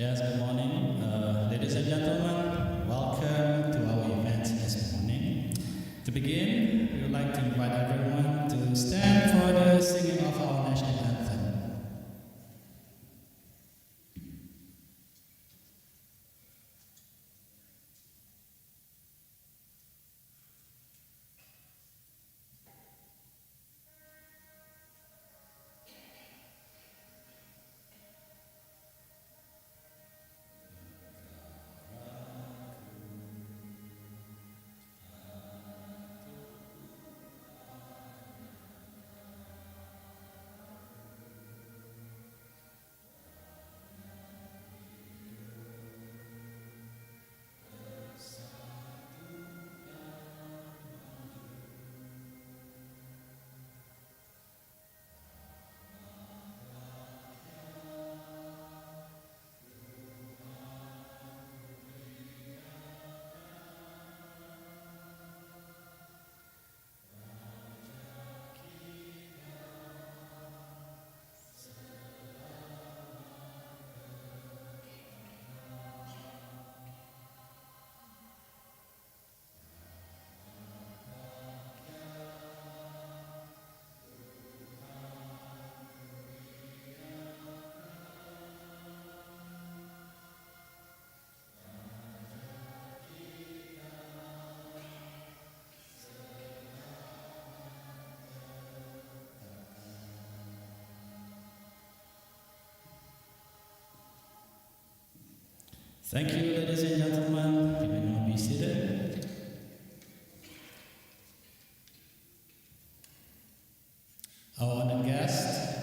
Yes, good morning. Ladies and gentlemen, welcome to our event this morning. To begin, we would like to invite everyone to stand for the singing of our national anthem. Thank you, ladies and gentlemen. You may now be seated. Our honored guest,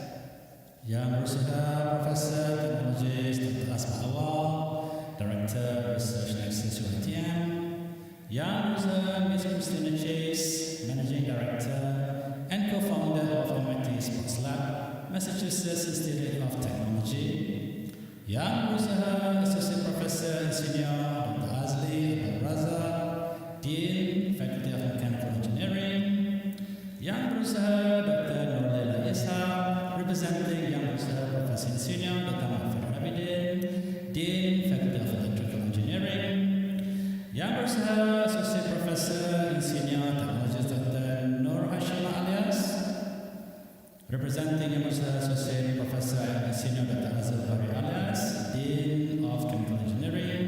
Yang Berusaha Professor Teknologi Dr. Asma Awal, Director Research Nexus UiTM, Yang Berusaha Miss Christina Chase, Managing Director and Co-Founder of MIT Sports Lab, Massachusetts Institute of Technology, Yang Berusaha Associate Professor Insinyur Dr. Azli Raza, Dean, Faculty of Mechanical Engineering, Yang Berusaha Dr. Nurlela Ishaq, representing Yang Berusaha Professor Insinyur Dr. Mahfud Abidin, Dean, Faculty of Electrical Engineering, Yang Berusaha Associate Professor Insinyur Technologist Dr. Nur Hashimah Alias, representing Yang Berusaha Associate Professor Insinyur Dr. Azal Bari Alias, Dean of Chemical Engineering,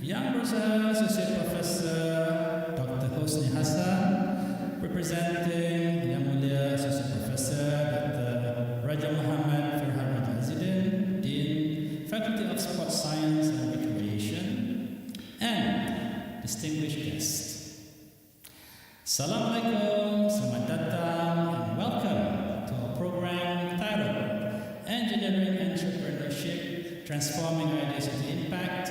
Yang Berusaha Associate Professor Dr. Hosni Hassan, representing Yang Mulia Associate Professor Dr. Raja Muhammad Firhad Raja Azidin, Dean, Faculty of Sports Science and Recreation, and distinguished guests. Assalamualaikum, selamat datang, and welcome to our program titled Engineering Entrepreneurship, Transforming Ideas into Impact,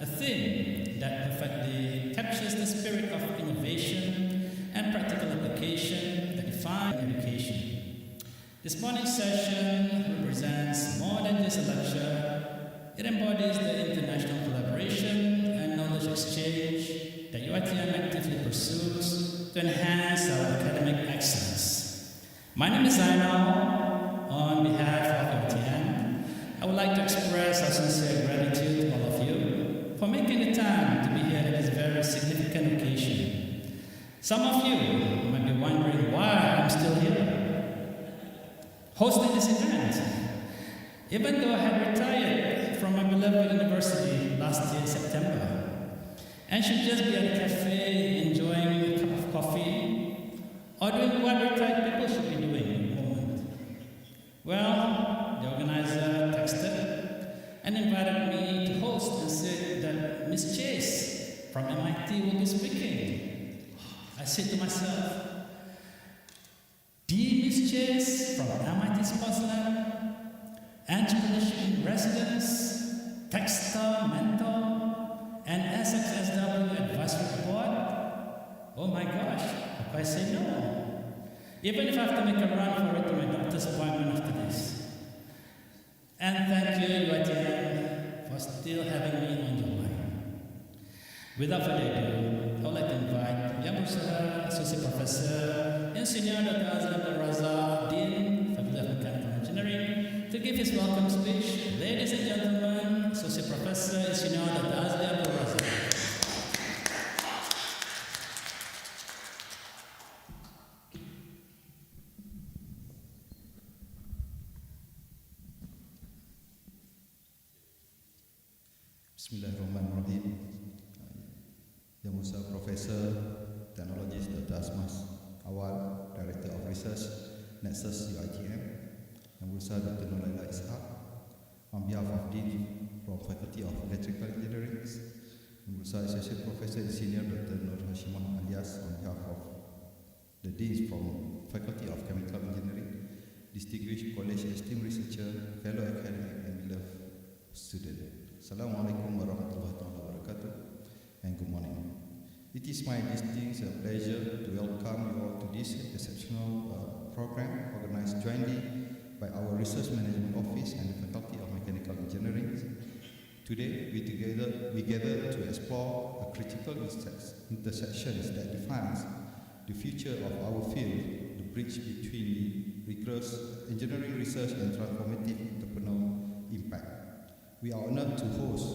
a theme that perfectly captures the spirit of innovation and practical application that define education. This morning's session represents more than just a lecture. It embodies the international collaboration and knowledge exchange that UiTM actively pursues to enhance our academic excellence. My name is Zainal. On behalf of UiTM, I would like to express our sincere gratitude to all of you for making the time to be here at this very significant occasion. Some of you might be wondering why I'm still here, hosting this event, even though I had retired from my beloved university last year in September, and should just be at a cafe enjoying a cup of coffee, or doing what retired people should be doing at the moment. Well, the organizer texted and invited me to host and said that Miss Chase from MIT will be speaking. I said to myself, Dean Miss Chase from MIT Sports Lab, Entrepreneurship in Residence, Techstar Mentor, and SXSW Advisory Board. Oh my gosh, how can I say no? Even if I have to make a run for it to my doctor's appointment after this. And thank you, UiTM, for still having me on your mind. Without further ado, I would like to invite Yang Berusaha Associate Professor Insinyur Dr. Azli Raza, Dean, Faculty of Mechanical Engineering, to give his welcome speech, ladies and gentlemen, Associate Professor Insinyur Dr. Azli Abdul Razak. Bismillahirrahmanirrahim. Yang Musa Professor Technologist Dr. Asmas Awal, Director of Research, Nexus UITM. Yang Musa Dr. Nolaila Ishaq, on behalf of Dean from Faculty of Electrical Engineering. Yang Musa Associate Professor Senior Dr. Nur Hashimah Alias, on behalf of the Deans from Faculty of Chemical Engineering, Distinguished College Esteemed Researcher, Fellow Academic and beloved student. Assalamualaikum warahmatullahi wabarakatuh, and good morning. It is my distinct pleasure to welcome you all to this exceptional program organized jointly by our Research Management Office and the Faculty of Mechanical Engineering. Today, we gather to explore a critical intersections that defines the future of our field, the bridge between rigorous engineering research and transformative entrepreneurial impact. We are honored to host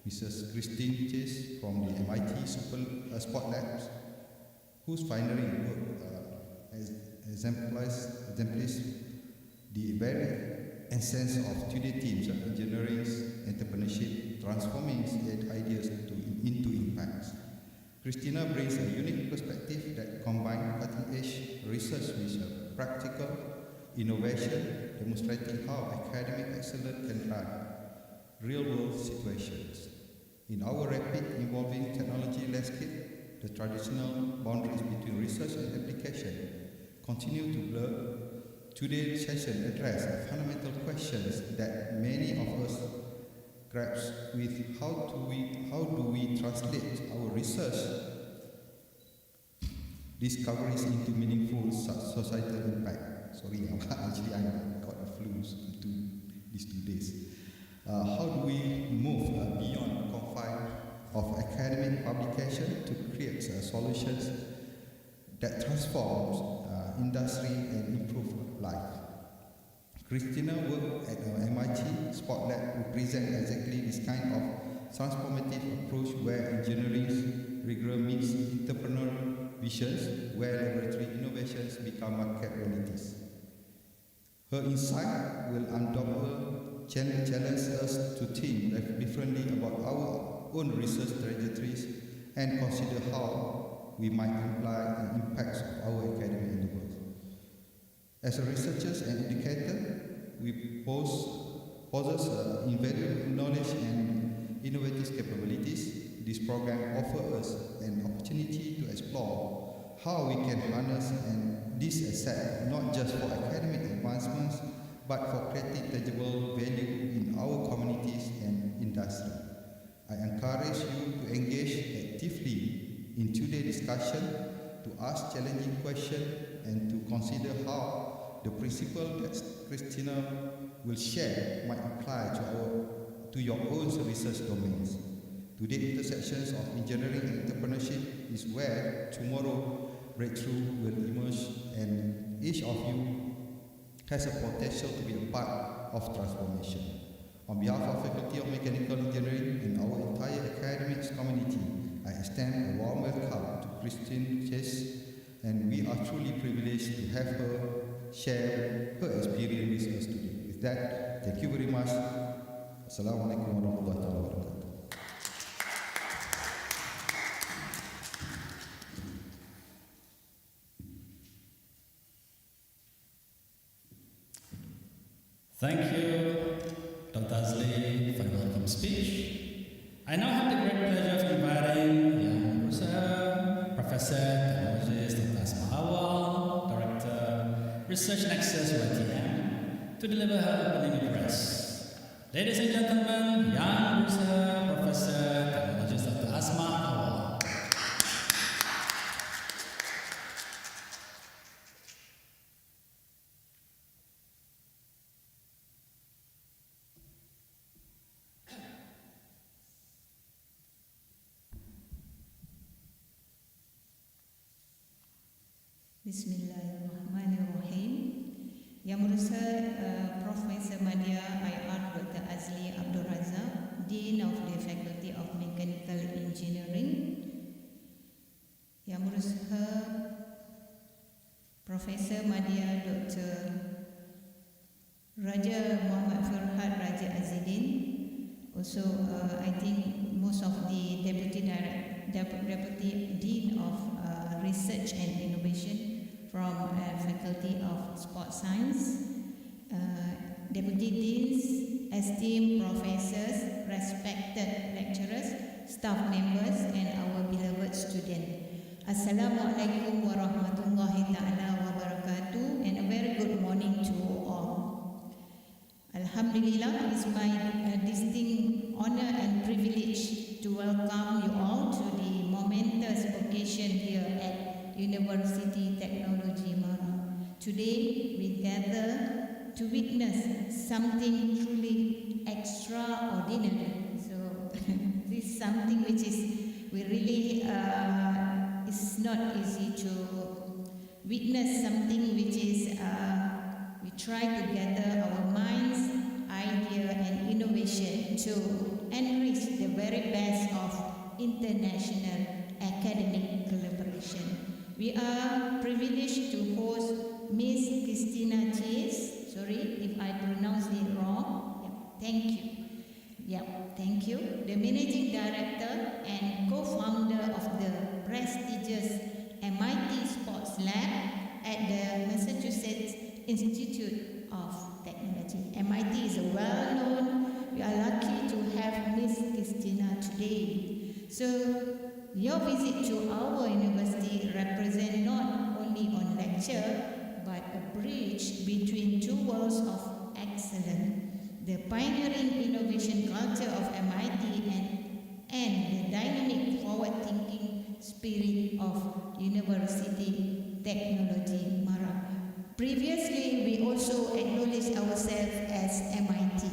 Mrs. Christine Chase from the MIT Sport Labs, whose pioneering work exemplifies the very essence of today's themes of engineering, entrepreneurship, transforming ideas into impacts. Christina brings a unique perspective that combines cutting-edge research with practical innovation, demonstrating how academic excellence can drive real-world situations. In our rapid evolving technology landscape, the traditional boundaries between research and application continue to blur. Today's session addresses fundamental questions that many of us grasp with: how do we translate our research discoveries into meaningful societal impact? Sorry, actually I got a flu these 2 days. How do we move beyond the confines of academic publication to create solutions that transform industry and improve life? Christina work at MIT Sport Lab represent exactly this kind of transformative approach where engineering rigor meets entrepreneurial visions, where laboratory innovations become market realities. Her insight will undoubtedly challenge us to think differently about our own research trajectories and consider how we might apply the impacts of our academic endeavors. As researchers and educators, we possess invaluable knowledge and innovative capabilities. This program offers us an opportunity to explore how we can harness this asset not just for academic advancements, but for creating tangible value in our communities and industry. I encourage you to engage actively in today's discussion, to ask challenging questions, and to consider how the principles that Christina will share might apply to your own research domains. Today's intersections of engineering and entrepreneurship is where tomorrow breakthrough will emerge, and each of you has a potential to be a part of transformation. On behalf of Faculty of Mechanical Engineering and our entire academic community, I extend a warm welcome to Christine Chase, and we are truly privileged to have her share her experience with us today. With that, thank you very much. Assalamualaikum warahmatullahi wabarakatuh. Thank you, Dr. Azli, for the welcome speech. I now have the great pleasure of inviting Yang Musa, Professor, Technologist, Dr. Asma Awal, Director, Research Nexus UITM, to deliver her opening address. Ladies and gentlemen, Yang Musa, Professor, Technologist, Dr. Asma Awal. Bismillahirrahmanirrahim. Yang berusaha Profesor Madya IR Dr. Azli Abdul Razak, Dean of the Faculty of Mechanical Engineering. Yang berusaha Profesor Madya Dr. Raja Muhammad Firhad Raja Azidin. Also, I think most of the Deputy Dean of Research and Innovation from Faculty of Sports Science, Deputy Deans, esteemed professors, respected lecturers, staff members, and our beloved students. Assalamualaikum warahmatullahi ta'ala wabarakatuh, and a very good morning to all. Alhamdulillah, it's my distinct honor and privilege to welcome you all to the momentous occasion here at University Technology Mara. Today we gather to witness something truly extraordinary. So this is something which is we really it's not easy to witness something which is we try to gather our minds, idea and innovation to enrich the very best of international academic collaboration. We are privileged to host Miss Christina Chase. Sorry if I pronounce it wrong. Thank you. Thank you. The Managing Director and Co-Founder of the prestigious MIT Sports Lab at the Massachusetts Institute of Technology. MIT is a well-known. We are lucky to have Miss Christina today. So your visit to our university represents not only on lecture, but a bridge between two worlds of excellence. The pioneering innovation culture of MIT and the dynamic forward-thinking spirit of University Technology Mara. Previously, we also acknowledged ourselves as MIT,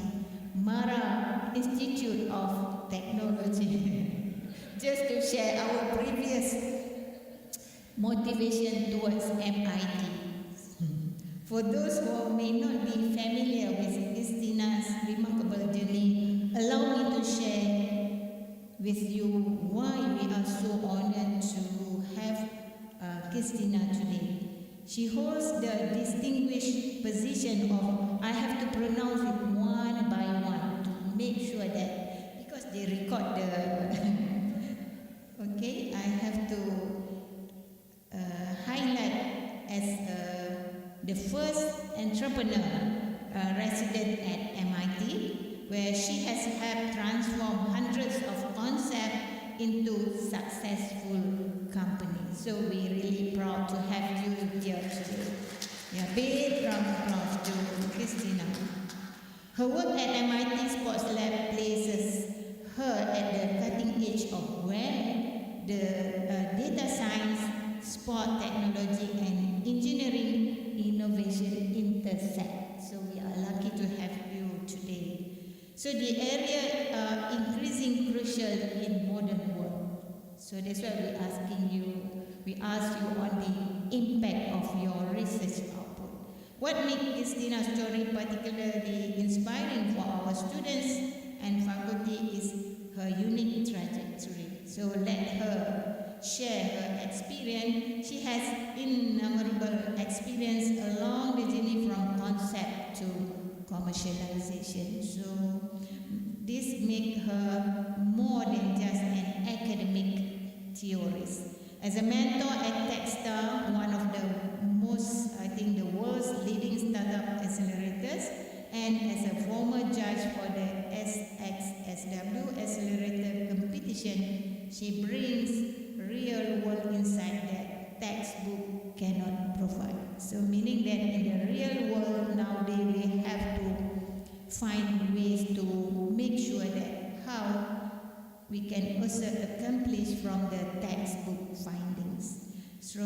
Mara Institute of Technology. Just to share our previous motivation towards MIT. For those who may not be familiar with Christina's remarkable journey, allow me to share with you why we are so honored to have Christina today. She holds the distinguished position of, I have to pronounce it one by one to make sure that, because they record the okay, I have to highlight as the first entrepreneur resident at MIT, where she has helped transform hundreds of concepts into successful companies. So we're really proud to have you here today. Big round of applause to Christina. Her work at MIT Sports Lab places her at the cutting edge of where the data science, sport technology, and engineering innovation intersect. So we are lucky to have you today. So the area increasing crucial in modern world. So that's why we ask you on the impact of your research output. What makes Christina's story particularly inspiring for our students and faculty is her unique trajectory. So let her share her experience. She has innumerable experience along the journey from concept to commercialization. So this makes her more than just an academic theorist. As a mentor at Techstar, one of the most, I think, the world's leading startup accelerators, and as a former judge for the SXSW Accelerator competition, she brings real-world insight that textbook cannot provide. So meaning that in the real world nowadays we have to find ways to make sure that how we can also accomplish from the textbook findings. So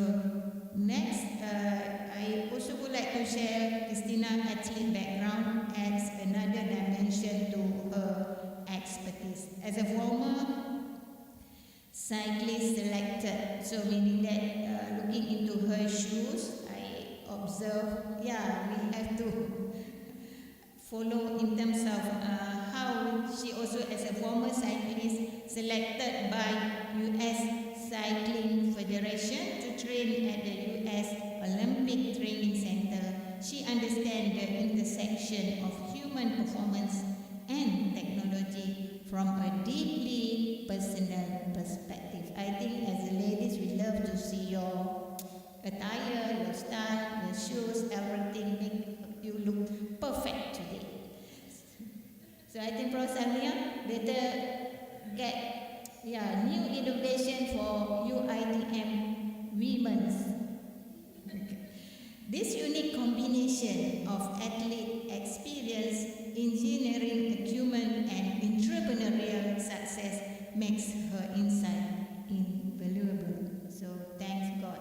next, I also would like to share Christina's athlete background adds another dimension to her expertise. As a former cyclist selected, so meaning that looking into her shoes, I observe, we have to follow in terms of how she also, as a former cyclist, selected by U.S. Cycling Federation to train at the U.S. Olympic Training Center. She understands the intersection of human performance and technology from a deeply personal perspective. I think as ladies, we love to see your attire, your style, your shoes, everything make you look perfect today. So I think Prof. Samia better get new innovation for UITM women's. This unique combination of athlete experience, engineering acumen, and entrepreneurial success makes her insight invaluable. So thanks God.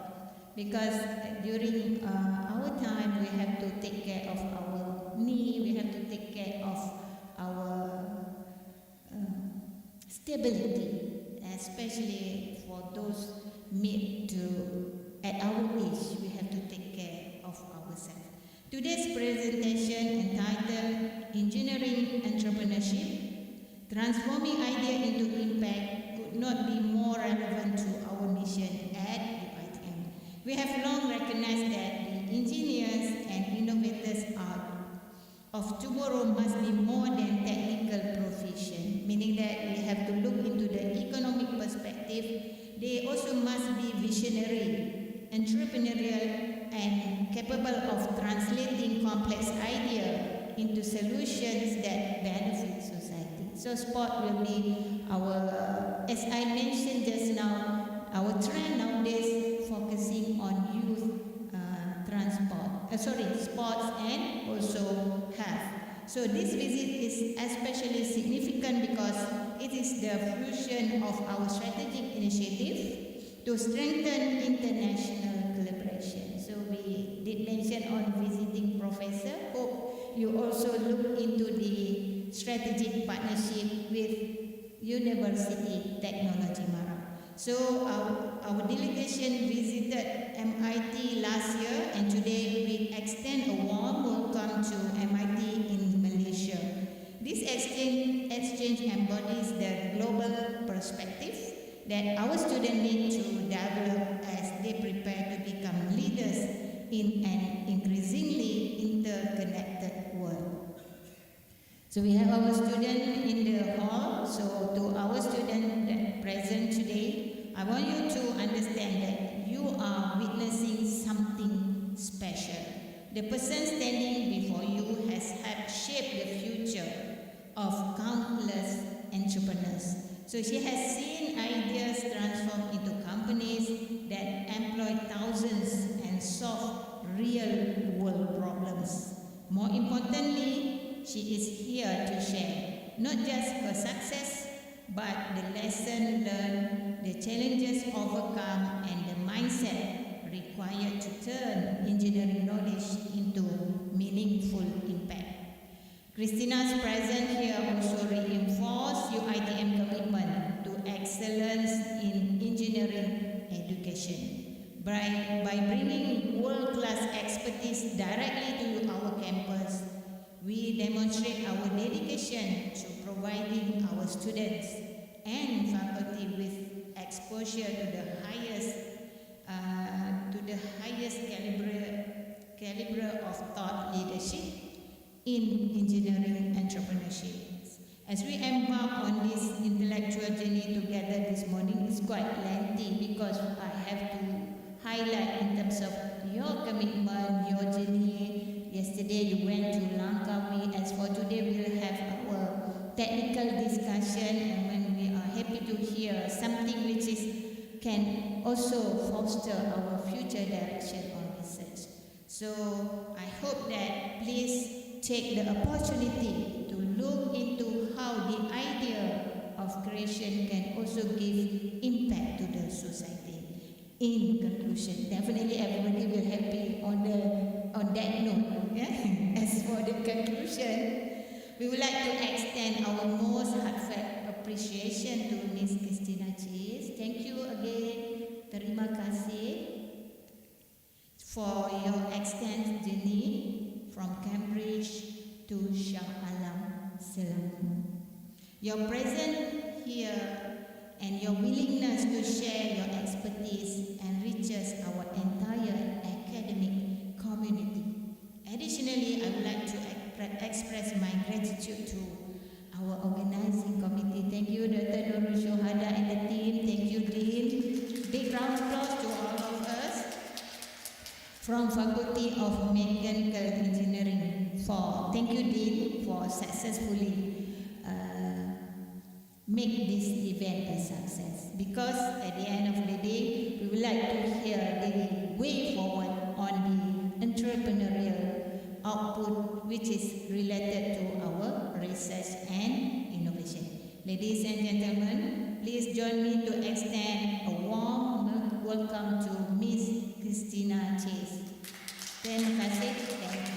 Because during our time, we have to take care of our knee, we have to take care of our stability, especially for those mid to at our age, we have to take care of ourselves. Today's presentation entitled Engineering Entrepreneurship, Transforming Idea into Impact could not be more relevant to our mission at UITM. We have long recognized that the engineers and innovators of tomorrow must be more than technical proficient, meaning that we have to look into the economic perspective. They also must be visionary, entrepreneurial, and capable of translating complex ideas into solutions that benefit society. So sport will be our, as I mentioned just now, our trend nowadays focusing on youth sports and also health. So this visit is especially significant because it is the fusion of our strategic initiative to strengthen international collaboration. So we did mention on visiting professor. Hope you also look into the strategic partnership with University Technology Mara. So our delegation visited MIT last year, and today we extend a warm welcome to MIT in Malaysia. This exchange embodies the global perspective that our students need to develop as they prepare to become leaders in an increasingly interconnected world. So we have our students in the hall. So to our students that present today, I want you to understand that you are witnessing something special. The person standing before you has helped shape the future of countless entrepreneurs. So she has seen ideas transform into companies that employ thousands and solve real-world problems. More importantly, she is here to share not just her success, but the lesson learned, the challenges overcome, and the mindset required to turn engineering knowledge into meaningful impact. Christina's presence here also reinforced UITM commitment to excellence in engineering education. By bringing world-class expertise directly to our campus, we demonstrate our dedication to providing our students and faculty with exposure to the highest caliber of thought leadership in engineering entrepreneurship. As we embark on this intellectual journey together this morning, it's quite lengthy because I have to highlight in terms of your commitment, your journey. Yesterday you went to Langkawi. As for today, we'll have our technical discussion, and when we are happy to hear something which can also foster our future direction on research. So I hope that please take the opportunity to look into how the idea of creation can also give impact to the society. In conclusion, definitely everybody will happy on that note. Yeah? As for the conclusion, we would like to extend our most heartfelt appreciation to Ms. Christina Chis. Thank you again. Terima kasih for your extended journey from Cambridge to Shah Alam, Selangor. Your presence here and your willingness to share your expertise enriches our entire academic community. Additionally, I would like to express my gratitude to our organizing committee. Thank you, Dr. Nurul Shohada and the team. Thank you, Dean. Big round of applause to all of us from Faculty of Mechanical Engineering. Thank you, Dean, for successfully make this event a success. Because at the end of the day, we would like to hear the way forward on the entrepreneurial output which is related to our research and innovation. Ladies and gentlemen, please join me to extend a warm welcome to Miss Christina Chase. Terima kasih. Thank you.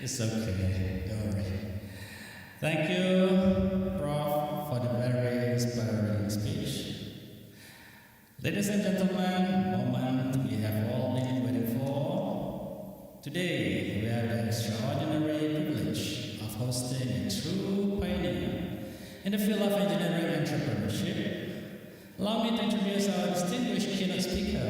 It's okay, don't worry. Thank you, Prof, for the very inspiring speech. Ladies and gentlemen, moment we have all been waiting for. Today, we have the extraordinary privilege of hosting a true pioneer in the field of engineering entrepreneurship. Allow me to introduce our distinguished keynote speaker.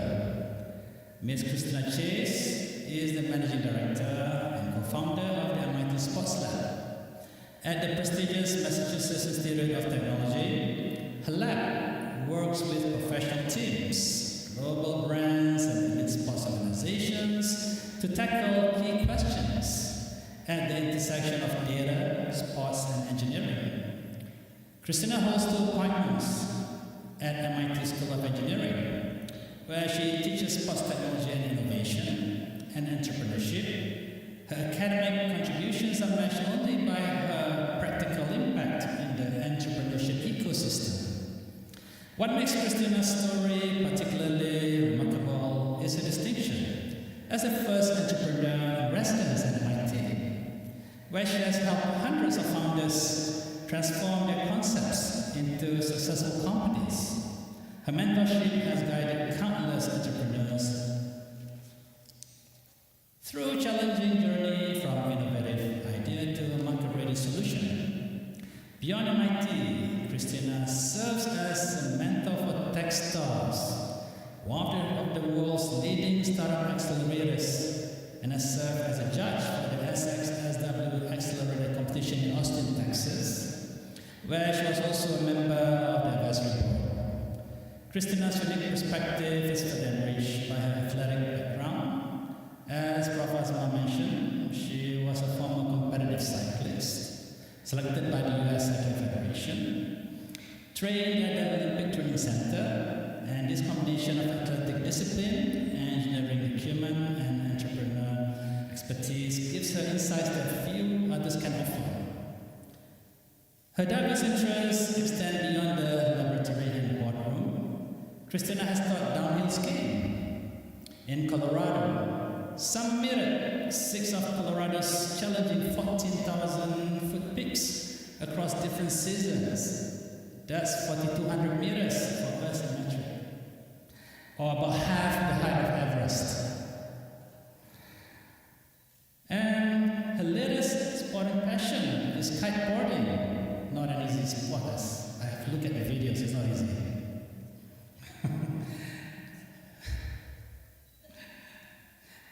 Ms. Christina Chase is the Managing Director and co-founder of the MIT Sports Lab. At the prestigious Massachusetts Institute of Technology, her lab works with professional teams, global brands, and elite sports organizations to tackle key questions at the intersection of data, sports, and engineering. Christina holds 2 appointments at MIT School of Engineering, where she teaches sports technology and innovation and entrepreneurship. Her academic contributions are matched only by her practical impact in the entrepreneurship ecosystem. What makes Christina's story particularly remarkable is her distinction as the first entrepreneur in residence at MIT, where she has helped hundreds of founders transform their concepts into successful companies. Her mentorship has guided countless entrepreneurs through a challenging journey from innovative idea to a market-ready solution. Beyond MIT, Christina serves as a mentor for Techstars, one of the world's leading startup accelerators, and has served as a judge for the SXSW Accelerator competition in Austin, Texas, where she was also a member of the advisory board. Christina's unique perspective is further enriched by her athletic background. As Prof. Azma mentioned, she was a former competitive cyclist, selected by the US Cycling Federation, trained at the Olympic Training Center, and this combination of athletic discipline, engineering acumen, and entrepreneur expertise gives her insights that few others can offer. Her diverse interests extend beyond the laboratory and boardroom. Christina has taught downhill skiing in Colorado, summited 6 of Colorado's challenging 14,000-foot peaks across different seasons. That's 4,200 meters for us in metric, or about half the height of Everest. And her latest sporting passion is kiteboarding. Not an easy sport. I have to look at the videos, it's not easy.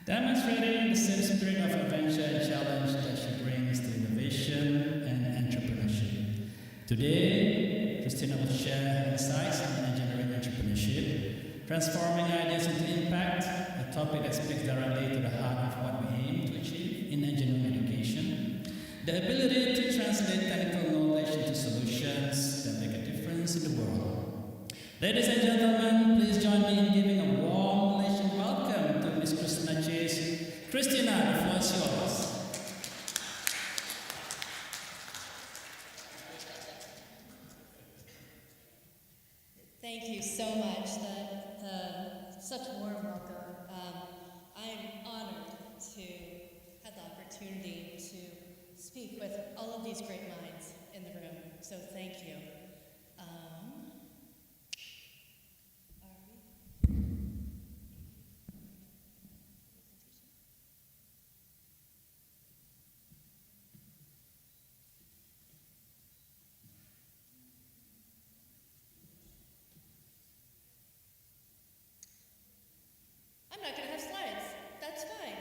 Demonstrating the same spirit of adventure and challenge that she brings to innovation and entrepreneurship. Today, Christina will share her insights on engineering entrepreneurship, transforming ideas into impact, a topic that speaks directly to the heart of what we aim to achieve in engineering education. The ability to translate technical knowledge into solutions that make a difference in the world. Ladies and gentlemen, please join me in giving a warm Malaysian welcome to Ms. Christina Chase. Christina, the floor is yours. Thank you so much. Such a warm welcome. I'm honored to have the opportunity to speak with all of these great minds in the room. So thank you. I'm not going to have slides. That's fine.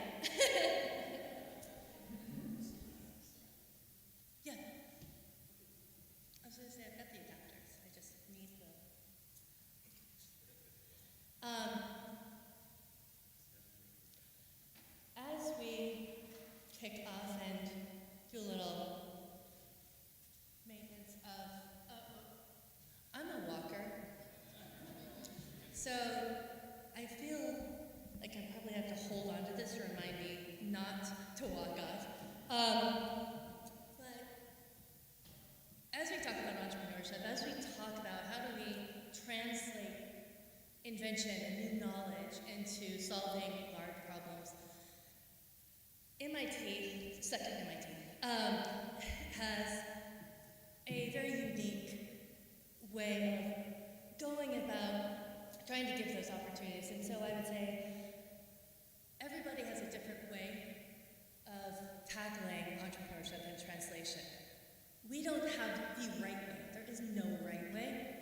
Yeah. I was going to say I've got the adapters. I just need the. As we kick off and do a little maintenance of. I'm a walker. So I feel like I probably have to hold on to this to remind me not to walk off. But as we talk about entrepreneurship, as we talk about how do we translate invention and new knowledge into solving large problems, MIT, second MIT, has a very unique way of going about trying to give those opportunities. And so I would say everybody has a different way of tackling entrepreneurship and translation. We don't have the right way. There is no right way.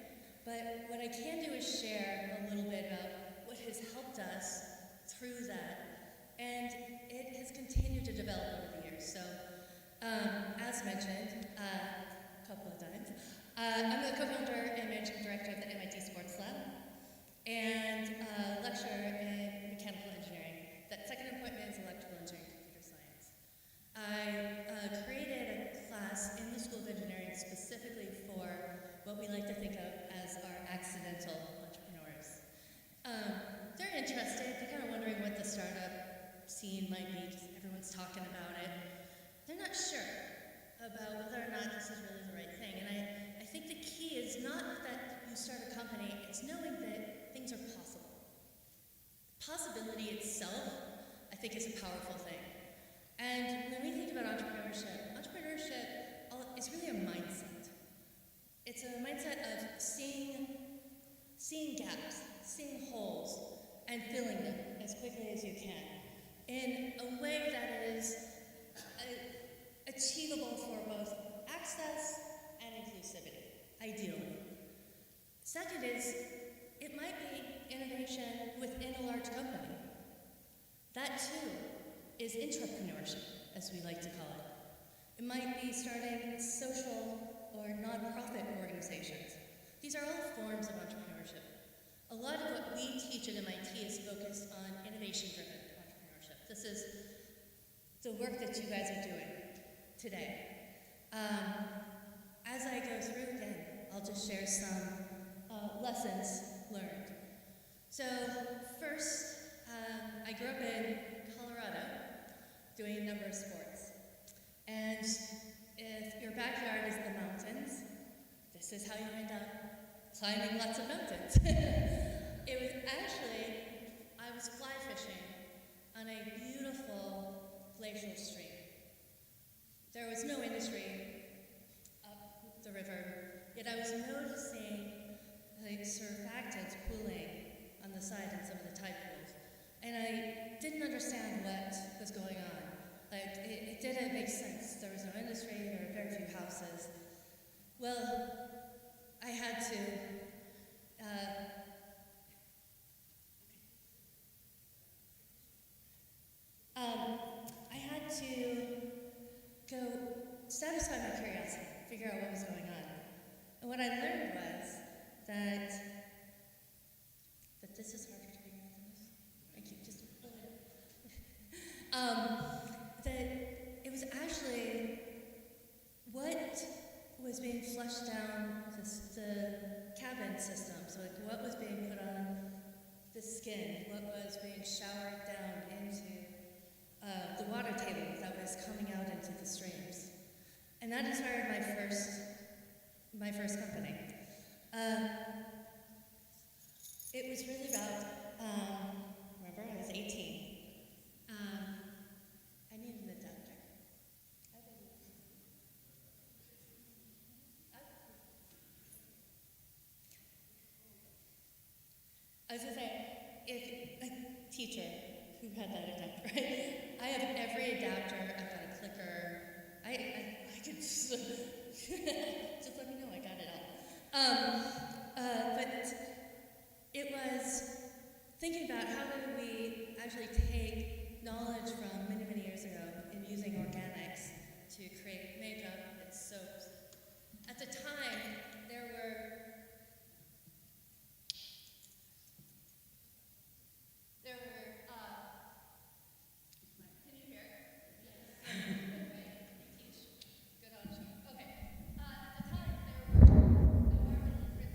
But what I can do is share a little bit about what has helped us through that. And it has continued to develop over the years. So, as mentioned a couple of times, I'm the co-founder and managing director of the MIT Sports Lab and lecturer in mechanical engineering. That second appointment is electrical engineering and computer science. I created a class in the School of Engineering specifically for what we like to think of as our accidental entrepreneurs. They're interested, they're kind of wondering what the startup scene might be because everyone's talking about it. They're not sure about whether or not this is really the right thing. And I think the key is not that you start a company, it's knowing that things are possible. Possibility itself, I think, is a powerful thing. And when we think about entrepreneurship is really a mindset. It's a mindset of seeing gaps, seeing holes, and filling them as quickly as you can in a way that is achievable for both access and inclusivity, ideally. Second is, it might be innovation within a large company. That too is intrapreneurship, as we like to call it. It might be starting social or nonprofit organizations. These are all forms of entrepreneurship. A lot of what we teach at MIT is focused on innovation-driven entrepreneurship. This is the work that you guys are doing today. As I go through, again, I'll just share some lessons learned. So first, I grew up in Colorado doing a number of sports. And if your backyard is the mountains, this is how you end up climbing lots of mountains. It was actually, I was fly fishing on a beautiful glacial stream. There was no industry up the river, yet I was noticing like surfactants pooling on the side in some of the tide pools. And I didn't understand what was going on. Like, it didn't make sense. There was no industry, there were very few houses. Well, I had to, go satisfy my curiosity, figure out what was going on. And what I learned was that this is harder to figure out than this. I keep just that it was actually what was being flushed down the cabin system. So like what was being put on the skin, what was being showered down into the water table that was coming out into the streams. And that inspired my first company. was really about, remember, I was 18. I needed an adapter. I was going to say, if a teacher who had that adapter, right? I have every adapter, I've got a clicker, I could just, just let me know, I got it all. But it was thinking about how do we actually take knowledge from many, many years ago in using organics to create makeup and soaps. At the time, there were can you hear? Yes. Good on you. Okay. At the time, there were environmentally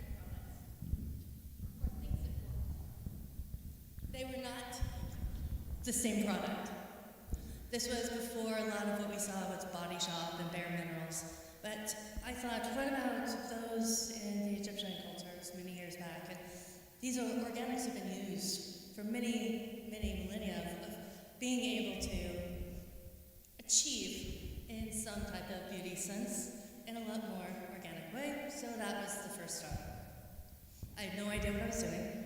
friendly products or things that worked. They were not the same product. This was before a lot of what we saw was Body Shop and Bare Minerals. But I thought, what about those in the Egyptian cultures many years back? And these organics have been used for many, many millennia of being able to achieve in some type of beauty sense in a lot more organic way. So that was the first start. I had no idea what I was doing.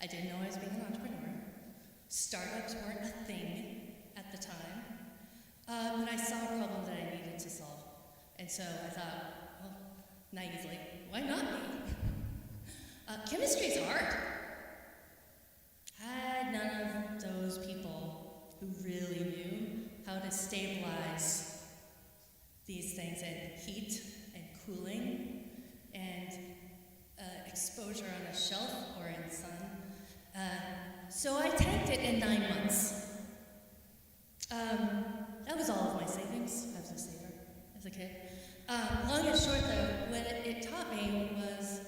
I didn't know I was being an entrepreneur. Startups weren't a thing at the time. But I saw a problem that I needed to solve. And so I thought, well, naively, why not me? Chemistry is hard. I had none of those people who really knew how to stabilize these things in heat and cooling and exposure on a shelf or in sun. So I tanked it in 9 months. That was all of my savings. I was a saver as a kid. Long and short, though, what it taught me was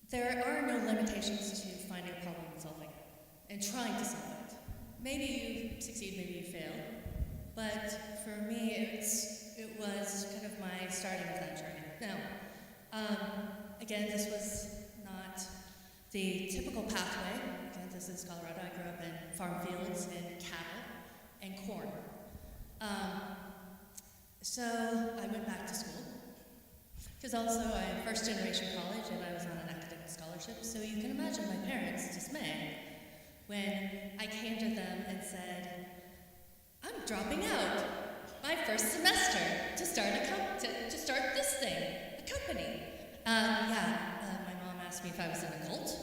there are no limitations to finding a problem and solving it, and trying to solve it. Maybe you succeed, maybe you fail, but for me, it was kind of my starting of that journey. Now, again, this was not the typical pathway. Again, this is Colorado. I grew up in farm fields and cattle and corn. So I went back to school, because also I'm first generation college and I was on an academic scholarship, so you can imagine my parents' dismay when I came to them and said, I'm dropping out my first semester to start to start this thing, a company. My mom asked me if I was in a cult.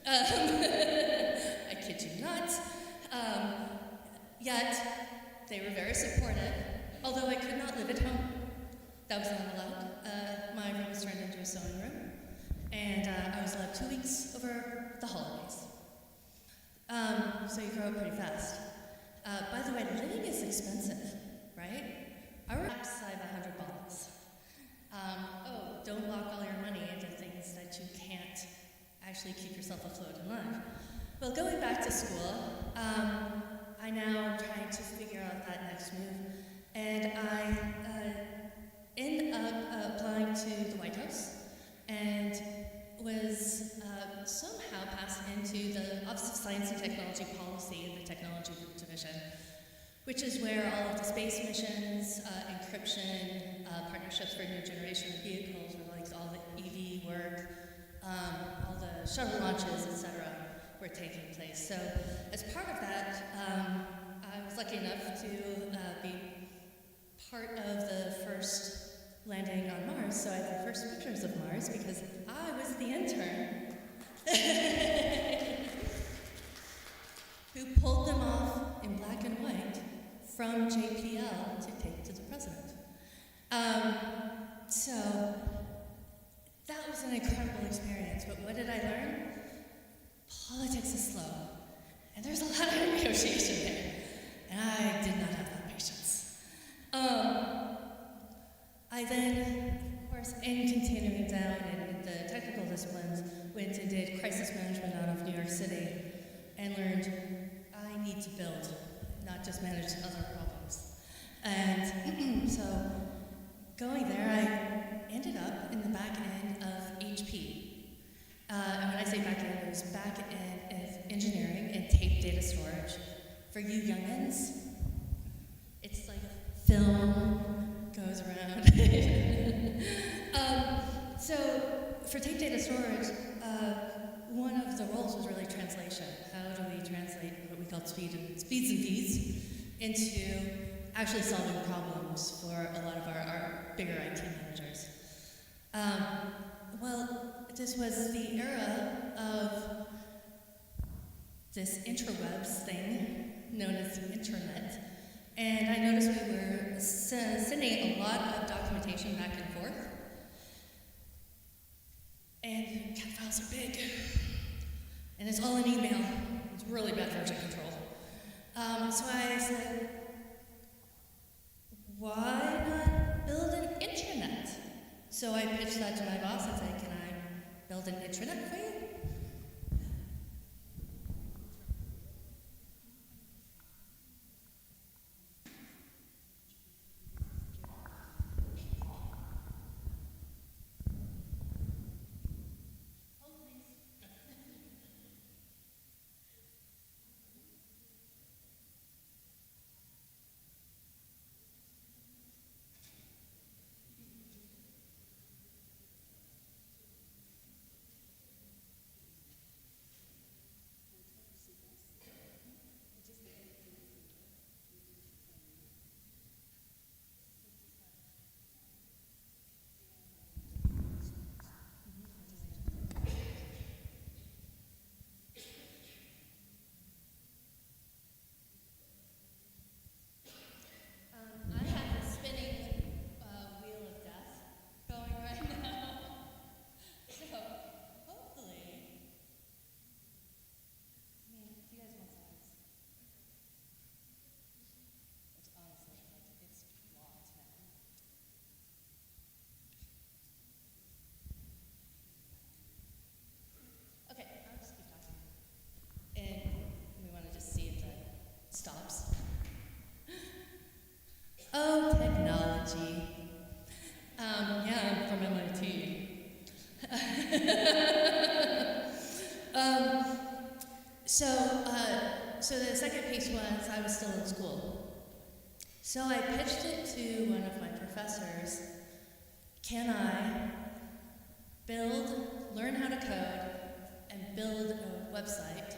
I kid you not. Yet, they were very supportive, although I could not live at home. That was not allowed. My room was turned into a sewing room, and I was allowed 2 weeks over the holidays. So you grow up pretty fast. By the way, living is expensive, right? Our apps I have $100. Don't lock all your money into things that you can't actually keep yourself afloat in life. Well, going back to school, I now trying to figure out that next move, and I ended up applying to the White House, and was somehow passed into the Office of Science and Technology Policy in the Technology Division, which is where all of the space missions, encryption, partnerships for new generation vehicles, or like all the EV work, all the shuttle launches, etc., were taking place. So as part of that, I was lucky enough to be part of the first landing on Mars. So I have the first pictures of Mars because I was the intern who pulled them off in black and white from JPL to take to the president. So that was an incredible experience, but what did I learn? Politics is slow, and there's a lot of negotiation there, and I did not have that patience. I then, of course, in continuing down in the technical disciplines, went and did crisis management out of New York City, and learned I need to build, not just manage other problems. And so, going there, I ended up in the back end of HP. And when I say back end, back in engineering and tape data storage. For you youngins, it's like a film goes around. So for tape data storage, one of the roles was really translation. How do we translate what we call speeds and feeds into actually solving problems for a lot of our bigger IT managers? Well, this was the era of this interwebs thing known as the internet. And I noticed we were sending a lot of documentation back and forth. And CAD files are big. And it's all in email. It's really bad version control. So I said, why not build an intranet? So I pitched that to my boss and said, can I build an intranet for you? I have a spinning wheel of death going right now. So, hopefully, I mean, if you guys want size, it's honestly, like, it's locked now. Okay, I'll just keep talking. And we want to just see if that stops. Oh, technology. Yeah, I'm from MIT. So the second piece was I was still in school. So I pitched it to one of my professors. Can I learn how to code, and build a website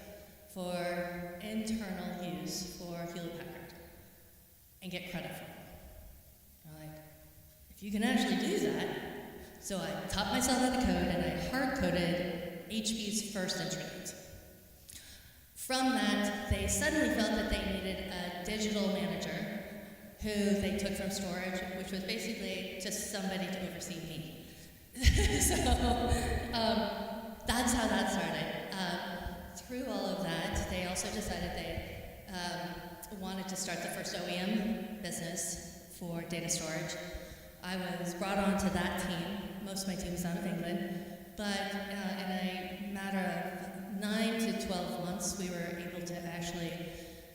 for internal use for Hewlett-Packard and get credit for it? I'm like, if you can actually do that. So I taught myself how to code and I hard-coded HP's first intranet. From that, they suddenly felt that they needed a digital manager who they took from storage, which was basically just somebody to oversee me. So that's how that started. Through all of that, they also decided they wanted to start the first OEM business for data storage. I was brought onto that team. Most of my team is out of England, but in a matter of 9 to 12 months, we were able to actually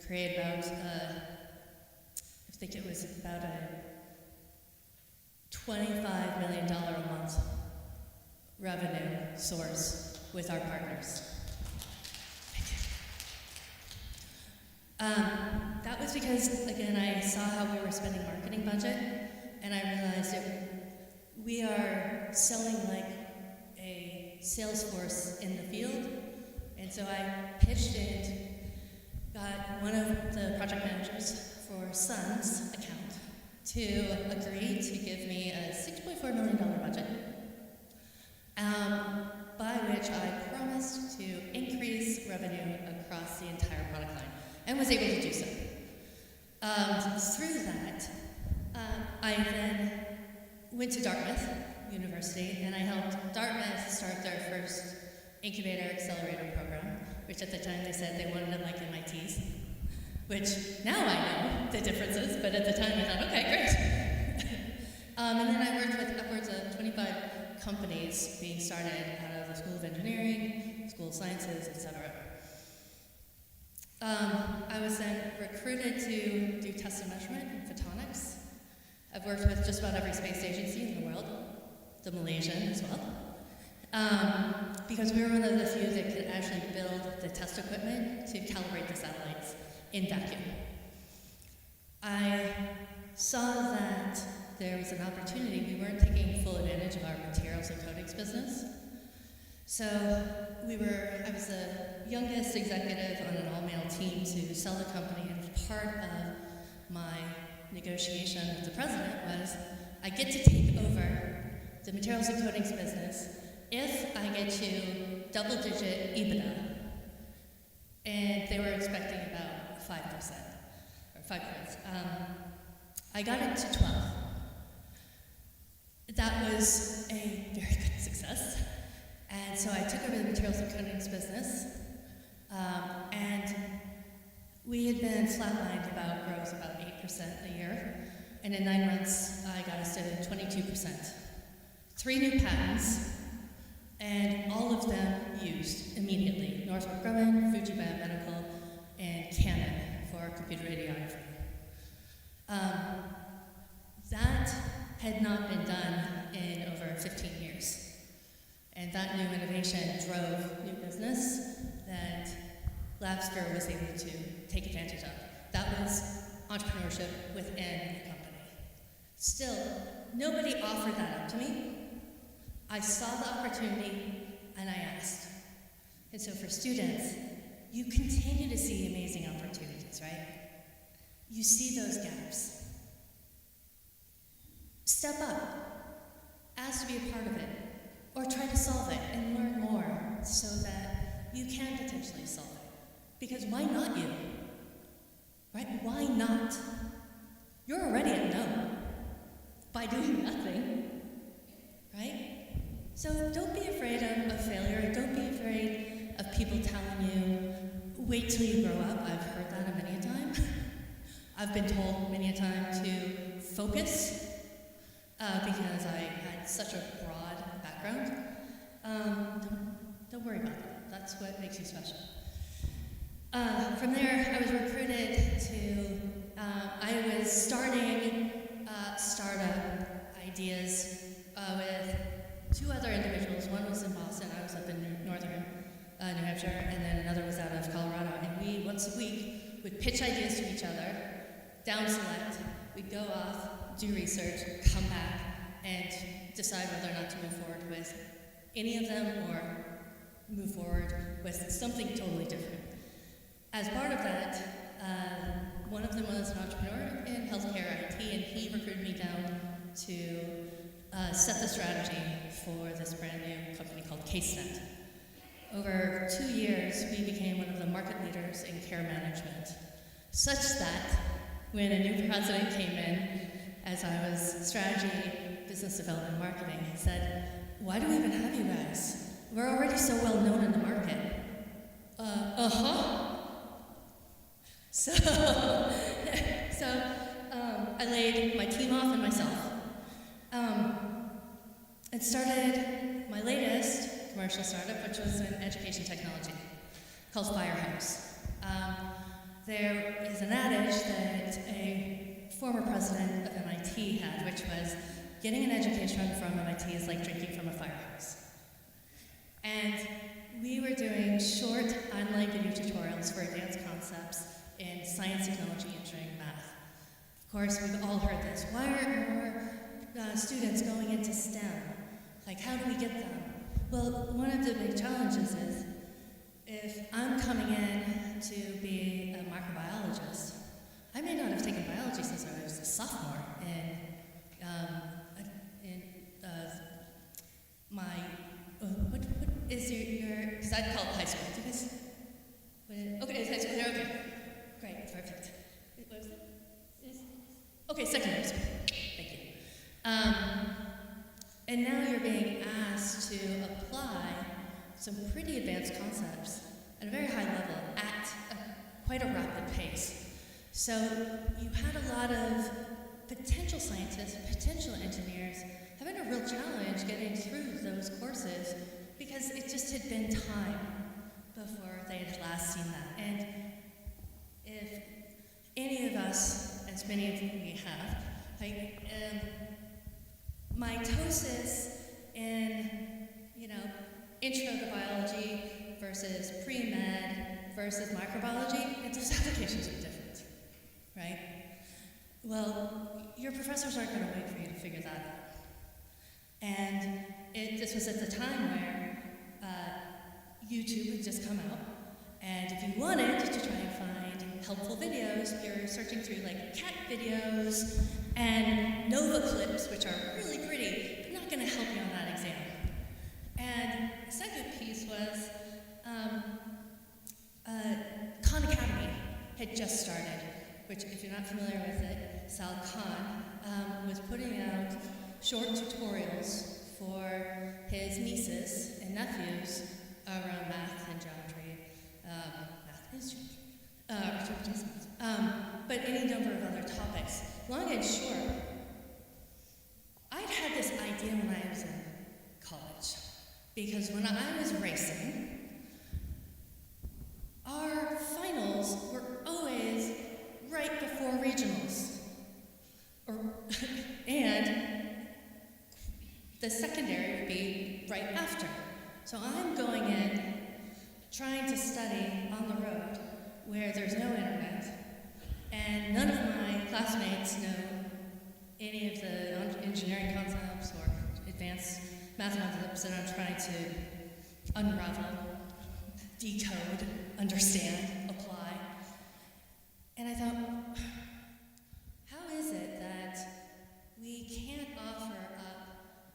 create about, I think it was about a $25 million a month revenue source with our partners. That was because, again, I saw how we were spending marketing budget, and I realized that we are selling like a sales force in the field, and so I pitched it, got one of the project managers for Sun's account to agree to give me a $6.4 million budget, by which I promised to increase revenue across the entire product line, and was able to do so. Through that, I then went to Dartmouth University, and I helped Dartmouth start their first incubator accelerator program, which at the time they said they wanted them like MIT's, which now I know the differences, but at the time I thought, okay, great. And then I worked with upwards of 25 companies being started out of the School of Engineering, School of Sciences, etc. I was then recruited to do test and measurement in photonics. I've worked with just about every space agency in the world, the Malaysian as well. because we were one of the few that could actually build the test equipment to calibrate the satellites in vacuum. I saw that there was an opportunity. We weren't taking full advantage of our materials and coatings business. So I was the youngest executive on an all-male team to sell the company, and part of my negotiation with the president was I get to take over the materials and coatings business if I get to double-digit EBITDA. And they were expecting about 5%, or 5 points. I got it to 12. That was a very good success. And so I took over the materials and coatings business, and we had been flatlined about growth about 8% a year, and in 9 months I got us to 22%. 3 new patents, and all of them used immediately. Northrop Grumman, Fuji Biomedical, and Canon for computer radiography. That had not been done in over 15 years. And that new innovation drove new business that Labster was able to take advantage of. That was entrepreneurship within a company. Still, nobody offered that up to me. I saw the opportunity and I asked. And so for students, you continue to see amazing opportunities, right? You see those gaps. Step up. Ask to be a part of it. Or try to solve it and learn more so that you can potentially solve it. Because why not you? Right? Why not? You're already at no by doing nothing. Right? So don't be afraid of failure. Don't be afraid of people telling you, wait till you grow up. I've heard that many a time. I've been told many a time to focus because I had such a broad background. Don't worry about that. That's what makes you special. From there, I was recruited to, I was starting startup ideas with 2 other individuals. One was in Boston, I was up in northern New Hampshire, and then another was out of Colorado. And we, once a week, would pitch ideas to each other, down select, we'd go off, do research, come back, and decide whether or not to move forward with any of them or move forward with something totally different. As part of that, one of them was an entrepreneur in healthcare IT, and he recruited me down to set the strategy for this brand new company called CaseNet. Over 2 years, we became one of the market leaders in care management, such that when a new president came in, as I was strategy, business development, marketing, he said, why do we even have you guys? We're already so well known in the market. So I laid my team off and myself and started my latest commercial startup, which was in education technology, called Firehouse. There is an adage that a former president of MIT had, which was, getting an education from MIT is like drinking from a firehouse. And we were doing short online video tutorials for advanced concepts in science, technology, engineering, math. Of course, we've all heard this. Why aren't more students going into STEM? Like, how do we get them? Well, one of the big challenges is, if I'm coming in to be a microbiologist, I may not have taken biology since I was a sophomore in my, what is your, because I'd call it high school. Do you guys, okay, it's high school, they're okay. Great, perfect. What was it? Okay, secondary school. Thank you. And now you're being asked to apply some pretty advanced concepts at a very high level at quite a rapid pace. So you had a lot of potential scientists, potential engineers having a real challenge getting through those courses because it just had been time before they had last seen that. And if any of us, as many of we have, like mitosis in, intro to biology versus pre-med versus microbiology, and those applications are different, right? Well, your professors aren't going to wait for you to figure that out. And this was at the time where YouTube had just come out, and if you wanted to try and find helpful videos, you're searching through like cat videos and Nova clips, which are really gritty, but not going to help you on that exam. And the second piece was Khan Academy had just started, which, if you're not familiar with it, Sal Khan was putting out short tutorials for his nieces and nephews around math and geometry. Math is geometry. But any number of other topics. Long and short, I'd had this idea when I was in college. Because when I was racing, our finals were always right before regionals. And the secondary would be right after. So I'm going in, trying to study on the road where there's no internet, and none of my classmates know any of the engineering concepts or advanced math concepts that I'm trying to unravel, decode, understand, apply. And I thought, how is it that we can't offer up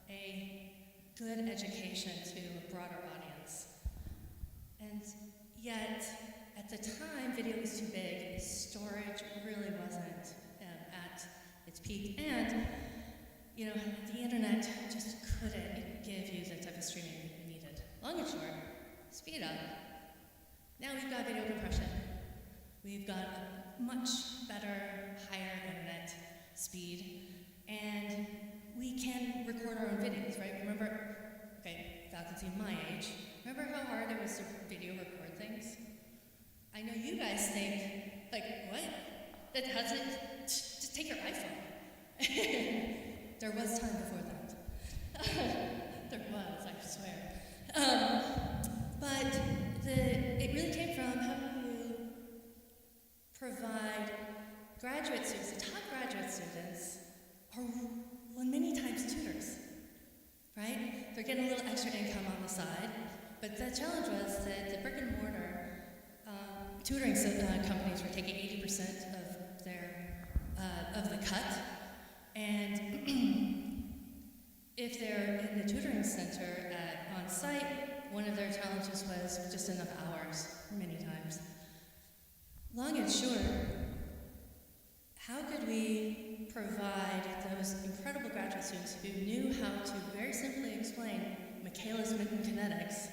a good education to a broader audience? And yet, at the time, video was too big, storage really wasn't at its peak, and you know, the internet just couldn't give you the type of streaming you needed. Long and short, speed up. Now we've got video compression. We've got a much better, higher internet speed, and we can record our own videos, right? Remember, okay, faculty my age, remember how hard it was to video record things? I know you guys think, like, what? That hasn't, just take your iPhone. There was time before that. There was, I swear. But it really came from how do you provide graduate students, the top graduate students, are well, many times tutors, right? They're getting a little extra income on the side, but the challenge was that the brick and mortar tutoring companies were taking 80% of their of the cut, and if they're in the tutoring center on site, one of their challenges was just enough hours, many times. Long and short, how could we provide those incredible graduate students who knew how to very simply explain Michaelis-Menten kinetics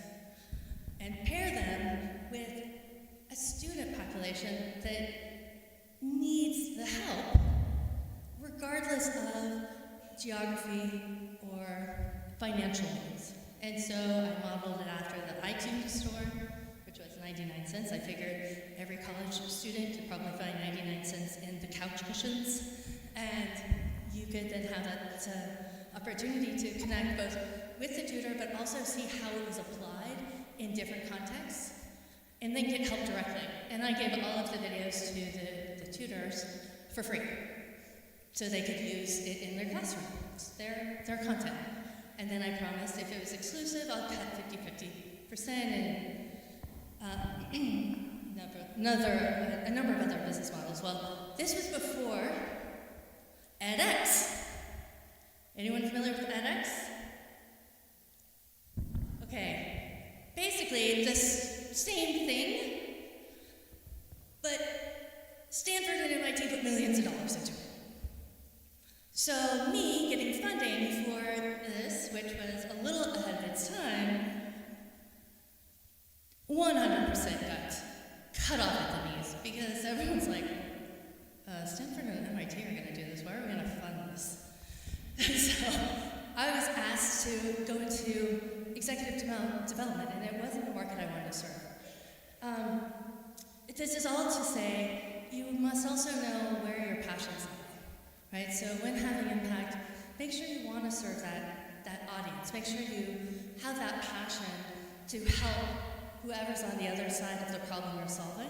and pair them with a student population that needs the help regardless of geography or financial needs? And so I modeled it after the iTunes store, which was 99 cents. I figured every college student could probably find 99 cents in the couch cushions, and you could then have that opportunity to connect both with the tutor, but also see how it was applied in different contexts, and then get help directly. And I gave all of the videos to the tutors for free, so they could use it in their classroom, their content. And then I promised if it was exclusive, I'll cut 50-50% and a number of other business models. Well, this was before edX. Anyone familiar with edX? Okay. Basically, this same thing, but Stanford and MIT put millions of dollars into it. So me getting funding for this, which was a little ahead of its time, 100% got cut off at the knees, because everyone's like, Stanford and MIT are going to do this, why are we going to fund this? And so I was asked to go into executive development, and it wasn't the market I wanted to serve. This is all to say, you must also know where your passions lie, right? So when having impact, make sure you want to serve that audience. Make sure you have that passion to help whoever's on the other side of the problem you're solving,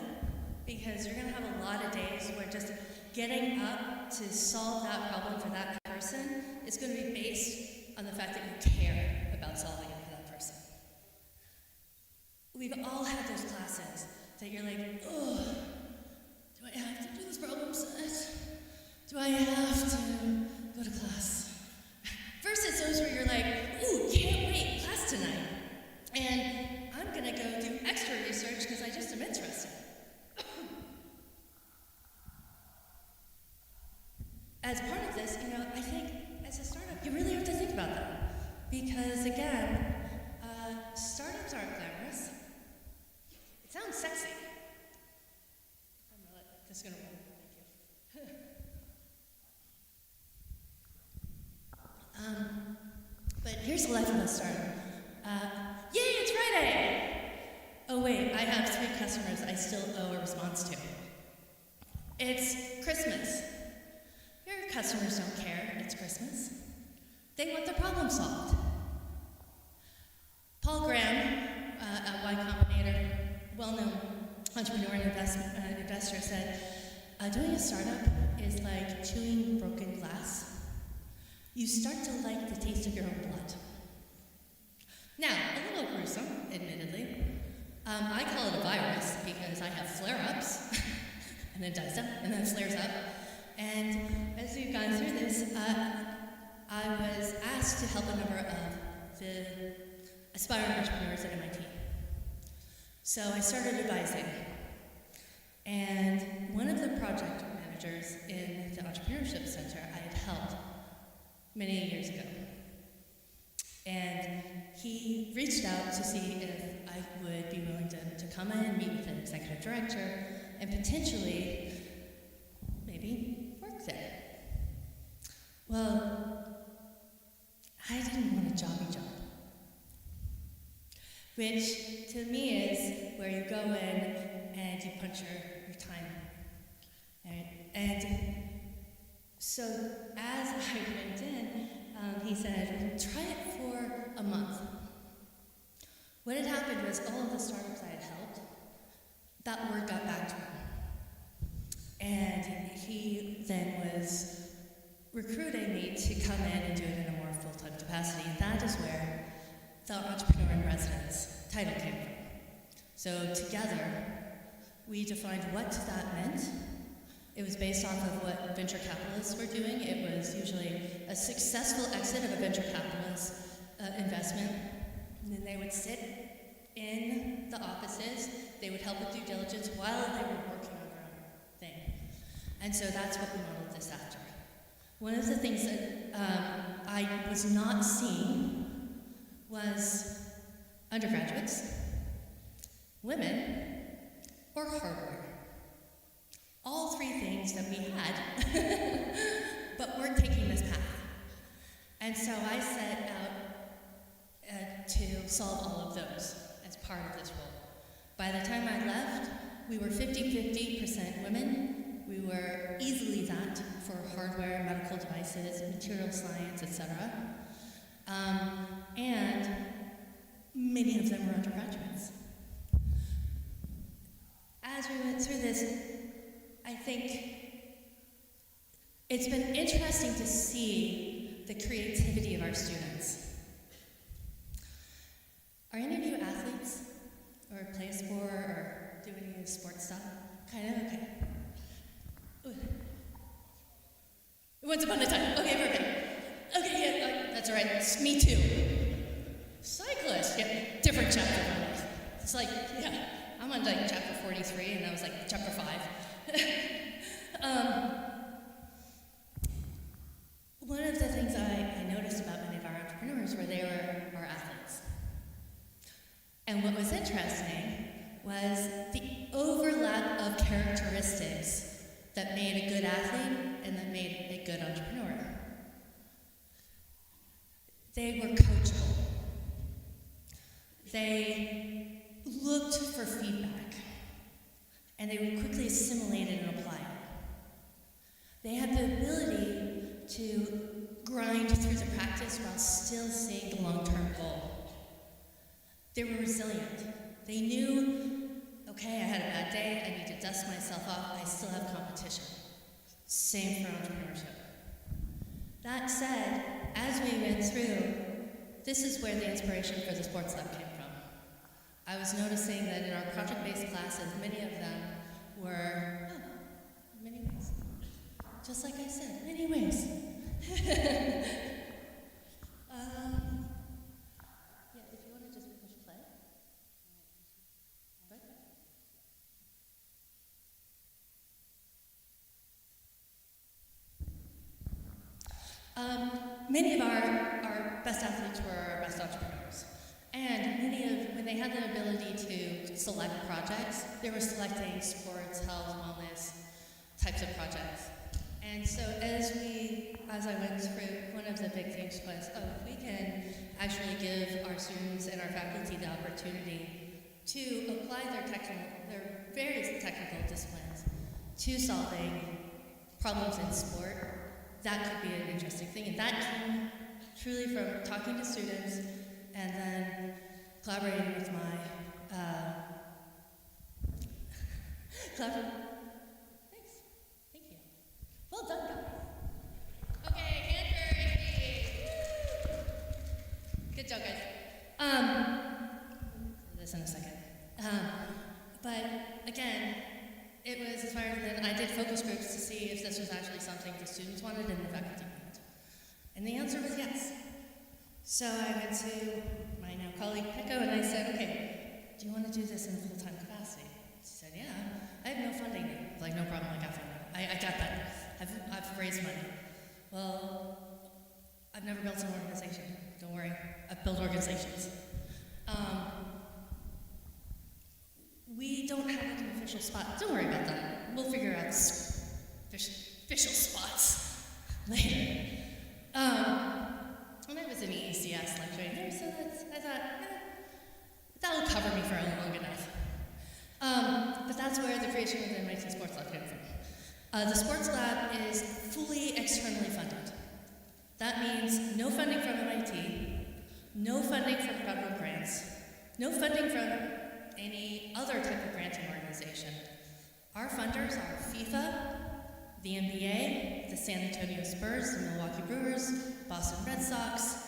because you're going to have a lot of days where just getting up to solve that problem for that person is going to be based on the fact that you care about solving it for that person. We've all had those classes that you're like, oh, do I have to do this problem set? Do I have to go to class? Versus those where you're like, ooh, can't wait, class tonight. And I'm going to go do extra research because I just am interested. As part of this, I think as a startup, you really have to think about that. Because again, startups aren't glamorous. It sounds sexy. I'm going to let this go. Thank you. But here's the life of a startup. Yay, it's Friday! Oh wait, I have 3 customers I still owe a response to. It's Christmas. Your customers don't care it's Christmas. They want their problem solved. Paul Graham, at Y Combinator, well-known entrepreneur and investor, said, doing a startup is like chewing broken glass. You start to like the taste of your own blood. Now, a little gruesome, admittedly. I call it a virus because I have flare-ups, and then dies up, and then flares up. And as we've gone through this, I was asked to help a number of the aspiring entrepreneurs at MIT. So I started advising. And one of the project managers in the Entrepreneurship Center I had helped many years ago. And he reached out to see if I would be willing to come in and meet with an executive director and potentially maybe work there. Well, I didn't want a jobby job, which to me is where you go in and you punch your time. Right? And so as I went in, he said, try it for a month. What had happened was all of the startups I had helped, that word got back to him. And he then was recruiting me to come in and do it in a more full-time capacity. And that is where the Entrepreneur in Residence title came from. So together, we defined what that meant. It was based off of what venture capitalists were doing. It was usually a successful exit of a venture capitalist investment. And then they would sit in the offices. They would help with due diligence while they were working on their own thing. And so that's what we modeled this after. One of the things that I was not seeing was undergraduates, women, or hardware. All 3 things that we had, but weren't taking this path. And so I set out to solve all of those as part of this role. By the time I left, we were 50-50% women. We were easily that for hardware, medical devices, material science, etc. And many of them were undergraduates. As we went through this, I think it's been interesting to see the creativity of our students. Are any of you athletes? Or play a sport, or do any sports stuff? Kind of? Okay. Ooh. Once upon a time. Okay, perfect. Okay, yeah, that's all right. It's me too. Cyclist. Yeah, different chapter of my life. It's like, yeah, I'm on like chapter 43, and that was like chapter 5. One of the things I noticed about many of our entrepreneurs were they were our athletes. And what was interesting was the overlap of characteristics that made a good athlete and that made a good entrepreneur. They were coachable. They looked for feedback, and they would quickly assimilate it and apply it. They had the ability to grind through the practice while still seeing the long-term goal. They were resilient. They knew, okay, I had a bad day, I need to dust myself off, I still have competition. Same for entrepreneurship. That said, as we went through, this is where the inspiration for the sports lab came from. I was noticing that in our project-based classes, many of them were, many ways. Just like I said, many ways. Yeah, if you want to just push play. Right? Many of our best athletes were our best entrepreneurs. And when they had the ability to select projects, they were selecting sports, health, wellness types of projects. And so as I went through, one of the big things was, if we can actually give our students and our faculty the opportunity to apply their various technical disciplines to solving problems in sport, that could be an interesting thing. And that came truly from talking to students and then collaborating with my Thanks. Thank you. Well done, guys. Okay, hand for Amy. Good job, guys. Do this in a second. But again, it was inspiring. Then I did focus groups to see if this was actually something the students wanted and the faculty wanted. And the answer was yes. So I went to my now colleague Peko and I said, okay, do you want to do this in a full-time capacity? She said, yeah. I have no funding. I was like, no problem, I got funding. I got that. I've raised money. Well, I've never built an organization. Don't worry, I've built organizations. We don't have like an official spot. Don't worry about that. We'll figure out official spots later. And I was in ECS lecturing there, so I thought, that'll cover me for long enough. But that's where the creation of the MIT Sports Lab came from. The Sports Lab is fully externally funded. That means no funding from MIT, no funding from federal grants, no funding from any other type of granting organization. Our funders are FIFA, the NBA, the San Antonio Spurs, the Milwaukee Brewers, Boston Red Sox,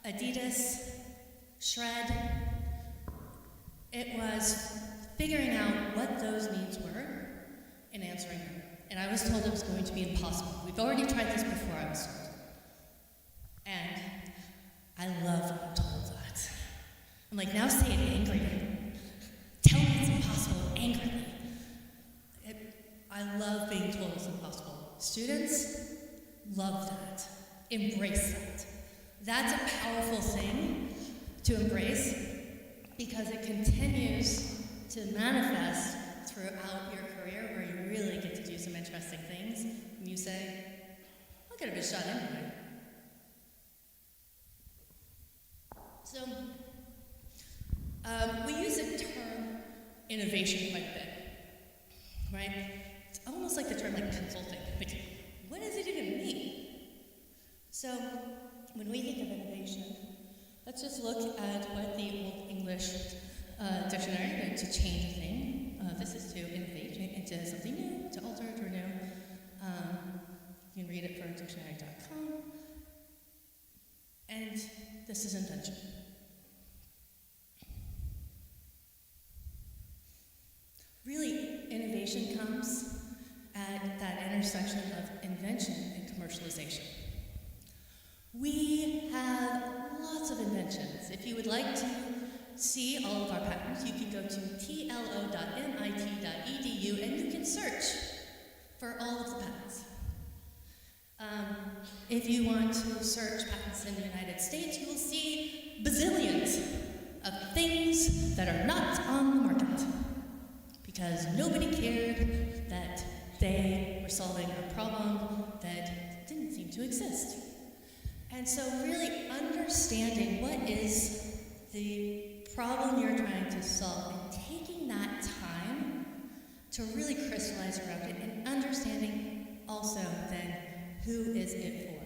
Adidas, Shred. It was figuring out what those needs were and answering them. And I was told it was going to be impossible. We've already tried this before, I was told. And I love being told that. I'm like, now say it angrily. Tell me it's impossible angrily. I love being told it's impossible. Students love that. Embrace that. That's a powerful thing to embrace because it continues to manifest throughout your career where you really get to do some interesting things. And you say, I'll get a good shot anyway. So, we use the term innovation quite a bit, right? It's almost like the term like consulting. Like, what does it even mean? So, when we think of innovation, let's just look at what the Old English dictionary, to change a thing. This is to innovate into something new, to alter, to renew. You can read it from dictionary.com. And this is invention. Really, innovation comes at that intersection of invention and commercialization. We have lots of inventions. If you would like to see all of our patents, you can go to tlo.mit.edu and you can search for all of the patents. If you want to search patents in the United States, you will see bazillions of things that are not on the market because nobody cared that they were solving a problem that didn't seem to exist. And so really understanding what is the problem you're trying to solve and taking that time to really crystallize around it and understanding also then who is it for.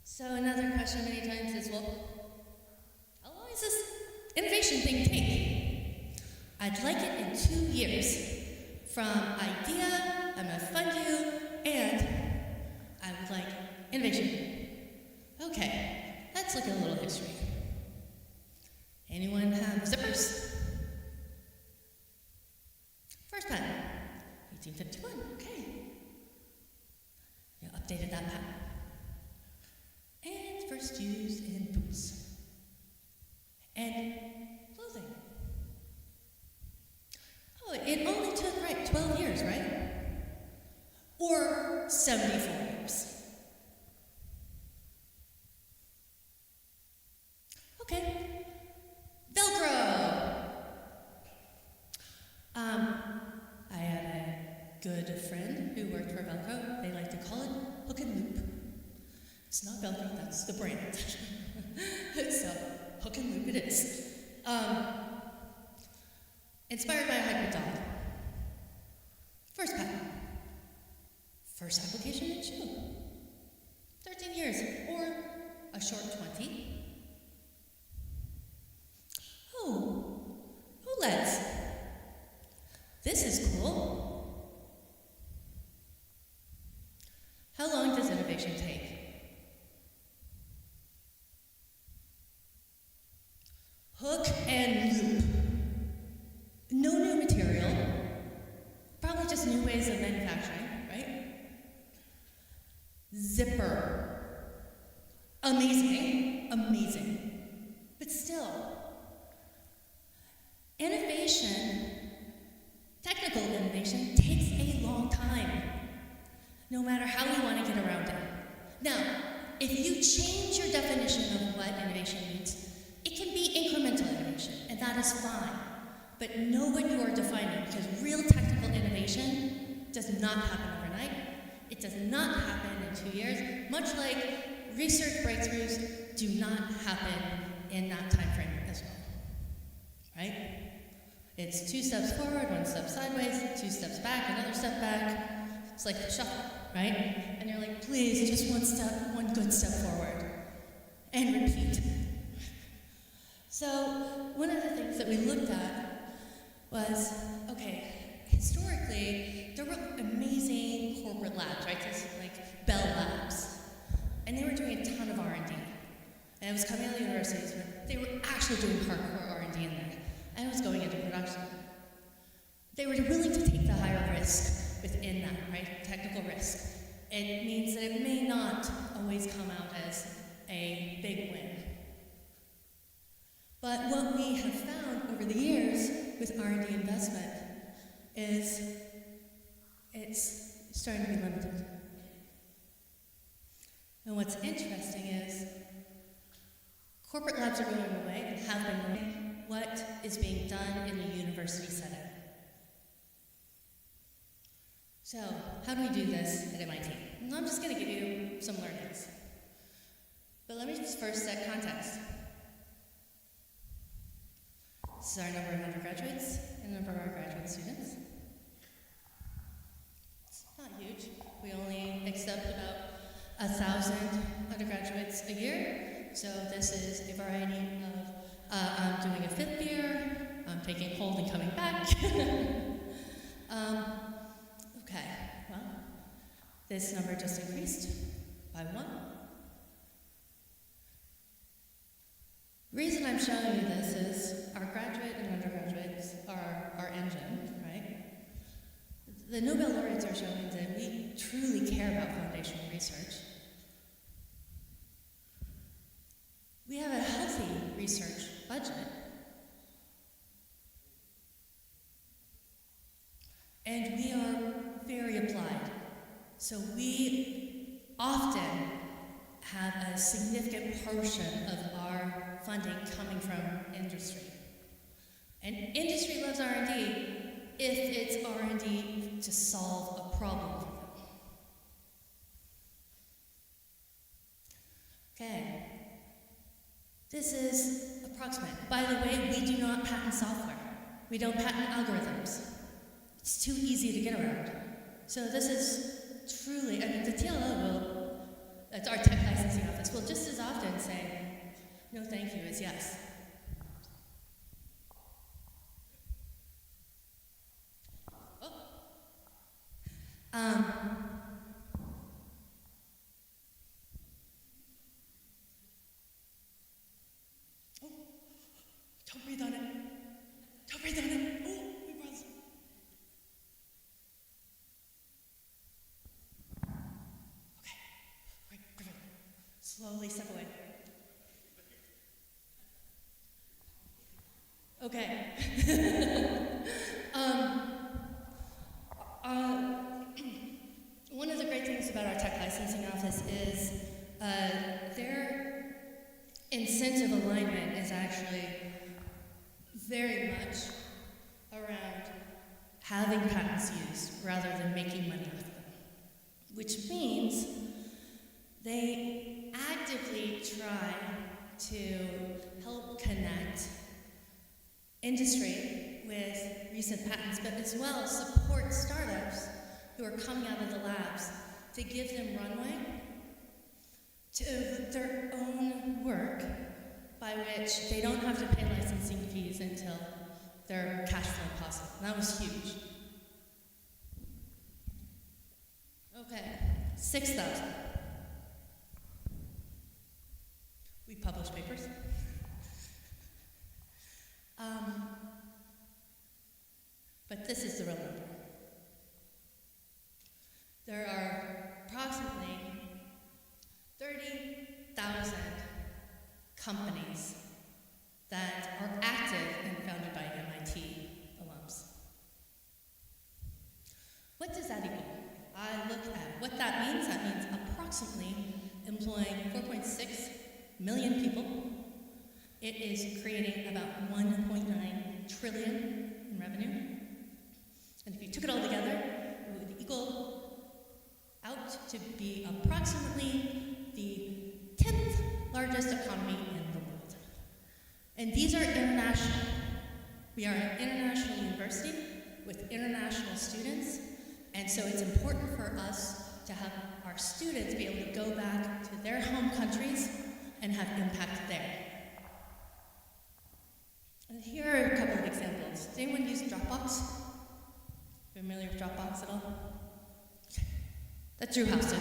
So another question many times is, well, innovation thing take? I'd like it in 2 years. From idea, I'm gonna fund you, and I would like innovation. Okay, let's look at a little history. Anyone have zippers? First patent, 1851, okay. You updated that patent. And first used in boots. And clothing. Oh, it only took, 12 years, right? Or 74 years. Okay. Velcro. I had a good friend who worked for Velcro. They like to call it hook and loop. It's not Velcro, that's the brand. So, hook and loop it is. Inspired by a hybrid dog. First patent. First application in shoe. 13 years, or a short 20. Oh, OLEDs. This is cool. How long does innovation take? Hook and loop. No new material. Probably just new ways of manufacturing, right? Zipper. Amazing. Amazing. But still, innovation, technical innovation, takes a long time, no matter how we want to get around it. Now, if you change your definition of what innovation means, it can be incremental innovation, and that is fine. But know what you are defining, because real technical innovation does not happen overnight. It does not happen in 2 years, much like research breakthroughs do not happen in that time frame as well. Right? It's 2 steps forward, 1 step sideways, 2 steps back, another step back. It's like a shuffle, right? And you're like, please, just 1 good step forward. And repeat. So, one of the things that we looked at was, okay, historically, there were amazing corporate labs, right? Just like Bell Labs. And they were doing a ton of R&D. And it was coming out of the universities where they were actually doing hardcore R&D in there. And it was going into production. They were willing to take the higher risk within that, right? Technical risk. It means that it may not always come out as a big win. But what we have found over the years with R&D investment is it's starting to be limited. And what's interesting is corporate labs are going away and have been going. What is being done in the university setting? So, how do we do this at MIT? And I'm just going to give you some learnings. But let me just first set context. This is our number of undergraduates and number of our graduate students. It's not huge. We only accept about 1,000 undergraduates a year. So this is a variety of, I'm doing a 5th year, I'm taking hold and coming back. Okay, well, this number just increased by 1. Reason I'm showing you this is our graduate and undergraduates are our engine, right? The Nobel laureates are showing that we truly care about foundational research. We have a healthy research budget. And we are very applied. So we often have a significant portion of our funding coming from industry. And industry loves R&D if it's R&D to solve a problem for them. Okay. This is approximate. By the way, we do not patent software. We don't patent algorithms. It's too easy to get around. So this is truly, the TLO will, that's our tech licensing office, will just as often say, no thank you as yes. Don't breathe on it. Don't breathe on it. Oh, my breath. Okay. Right, perfect. Slowly step away. Okay. One of the great things about our tech licensing office is their incentive alignment is actually very much around having patents used rather than making money with them, which means they actively try to help connect industry with recent patents, but as well support startups who are coming out of the labs to give them runway to their own work by which they don't have to pay licensing fees until they're cash flow positive. And that was huge. Okay, 6,000. We publish papers. But this is the real number. There are approximately 30,000 companies that are active and founded by MIT alums. What does that equal? I look at what that means. That means approximately employing 4.6 million people. It is creating about 1.9 trillion in revenue. And if you took it all together, it would equal out to be approximately the 10th largest economy in the world. And these are international. We are an international university with international students, and so it's important for us to have our students be able to go back to their home countries and have impact there. And here are a couple of examples. Does anyone use Dropbox? Familiar with Dropbox at all? Okay. That's Drew Houston.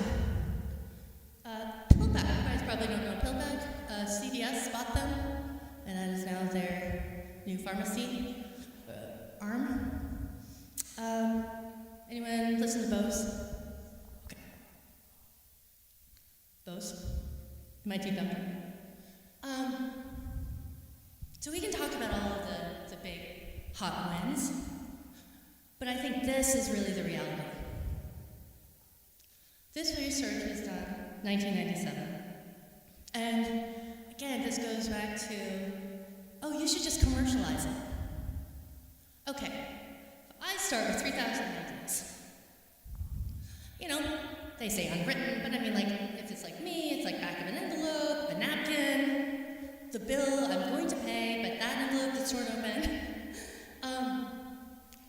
Pillback, you guys probably don't know Pillback. CVS bought them, and that is now their new pharmacy arm. Anyone listen to Bose? Okay. Bose? MIT founder. So we can talk about all of the big hot wins, but I think this is really the reality. This research was done 1997. And again, this goes back to, oh, you should just commercialize it. Okay, I start with 3,000 ideas. You know, they say unwritten, but I mean, like, if it's like me, it's like back of an envelope, a napkin, the bill I'm going to pay, but that envelope that's sort of open.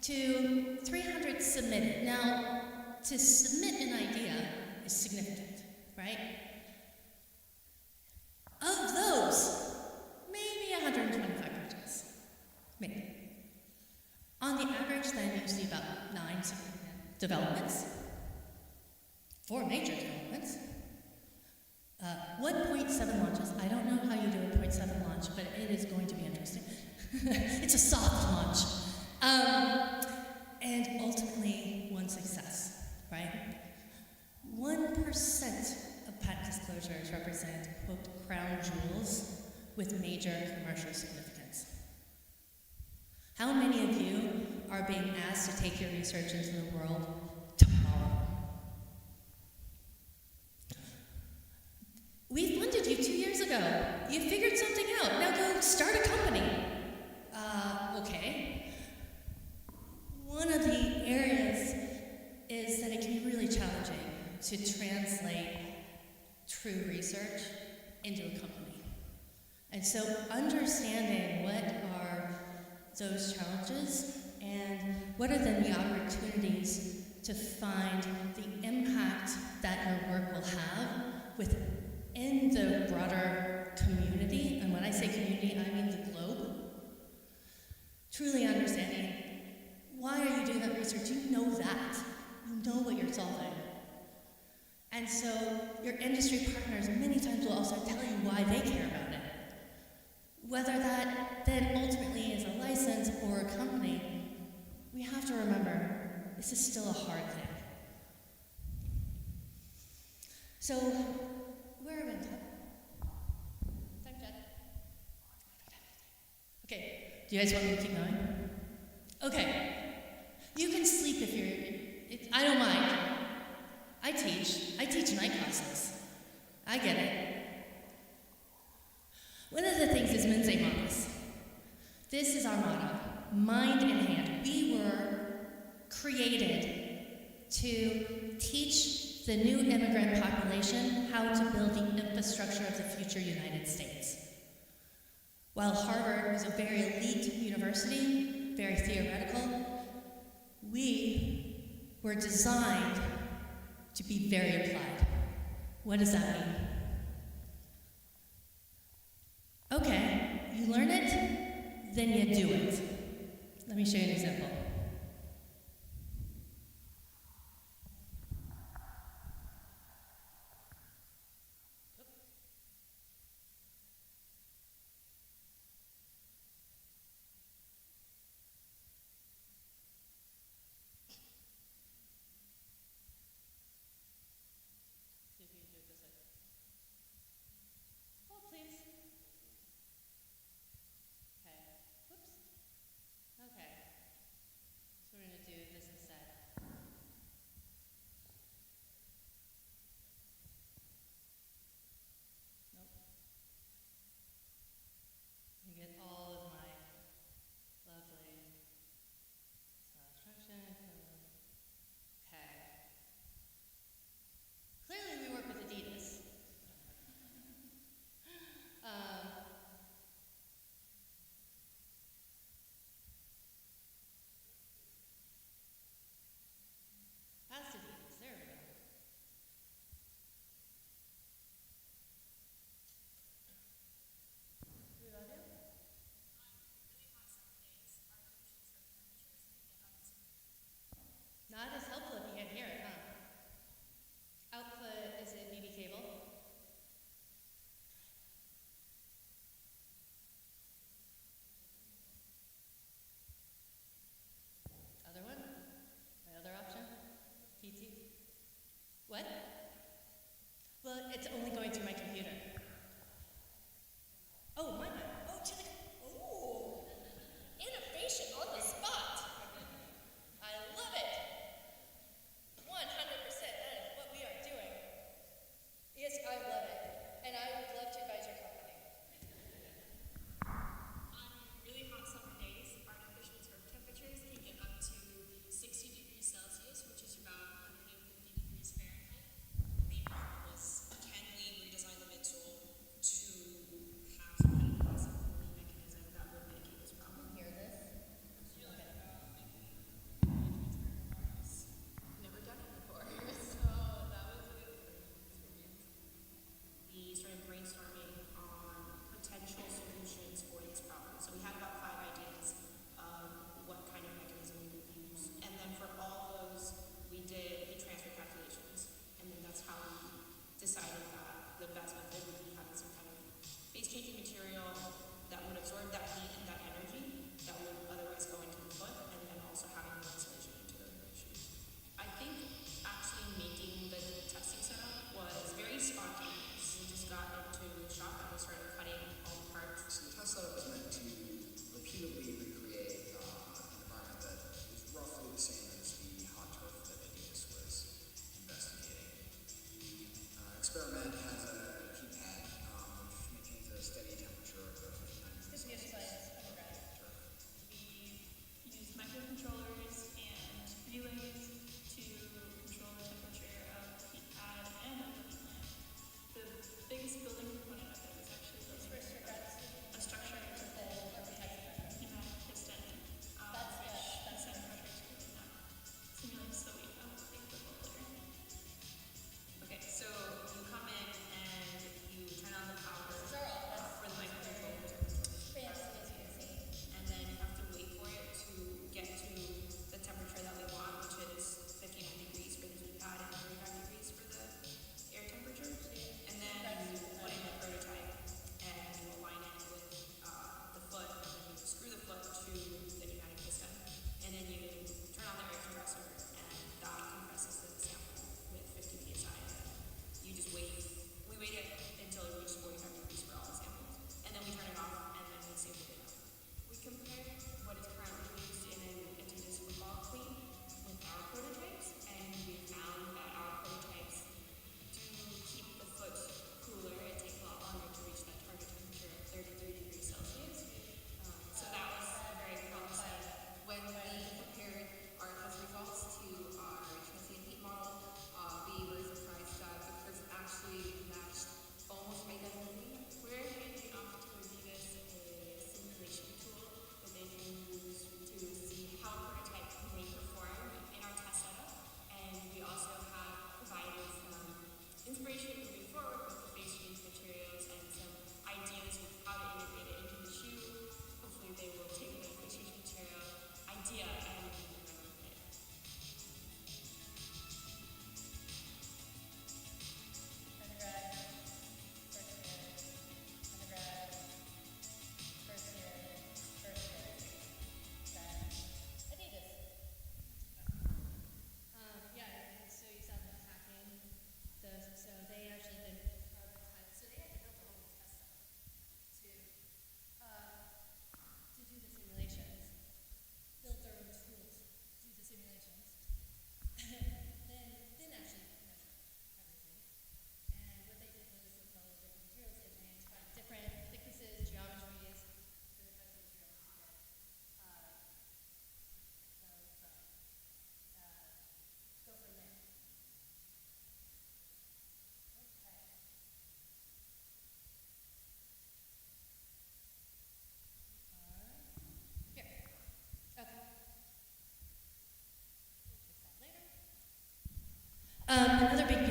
To 300 submitted. Now, to submit an idea is significant, right? Of those, maybe 125 pages. Maybe. On the average, then you see about 9 significant developments, 4 major developments, 1.7 launches. I don't know how you do a 0.7 launch, but it is going to be interesting. It's a soft launch. And ultimately, one success, right? 1% of patent disclosures represent, quote, crown jewels with major commercial significance. How many of you are being asked to take your research into the world tomorrow? We funded you 2 years ago. You figured something out. Now go start a company. Okay. One of the areas is that it can be really challenging to translate true research into a company. And so understanding what are those challenges and what are then the opportunities to find the impact that your work will have within the broader community. And when I say community, I mean the globe. Truly understanding, why are you doing that research? You know that. You know what you're solving. And so your industry partners many times will also tell you why they care about it. Whether that then ultimately is a license or a company, we have to remember this is still a hard thing. So, where are we on time? Time check. Okay, do you guys want me to keep going? Okay. You can sleep if I don't mind. I teach night classes. I get it. One of the things is Mense Manas. This is our motto, mind in hand. We were created to teach the new immigrant population how to build the infrastructure of the future United States. While Harvard was a very elite university, very theoretical, we were designed to be very applied. What does that mean? Okay, you learn it, then you do it. Let me show you an example. See if you can do it this way. Hold, please. Okay. Whoops. Okay. So we're going to do this instead. Nope. You get all of my lovely instruction. Okay. Clearly we work with Adidas. Past Adidas, there we go. Do we love you? Not as helpful if you can't hear it, huh? Output is a BB cable. Other one? My other option? PT? What? Well, it's only going through my computer. Oh, my. Oh, to the. Ooh! Innovation on the spot! I love it! 100%, that is what we are doing. Yes, I love it. And I would love to advise your company. On really hot summer days, artificial temperatures can get up to 60 degrees Celsius, which is about 150 degrees Fahrenheit. The main problem is, can we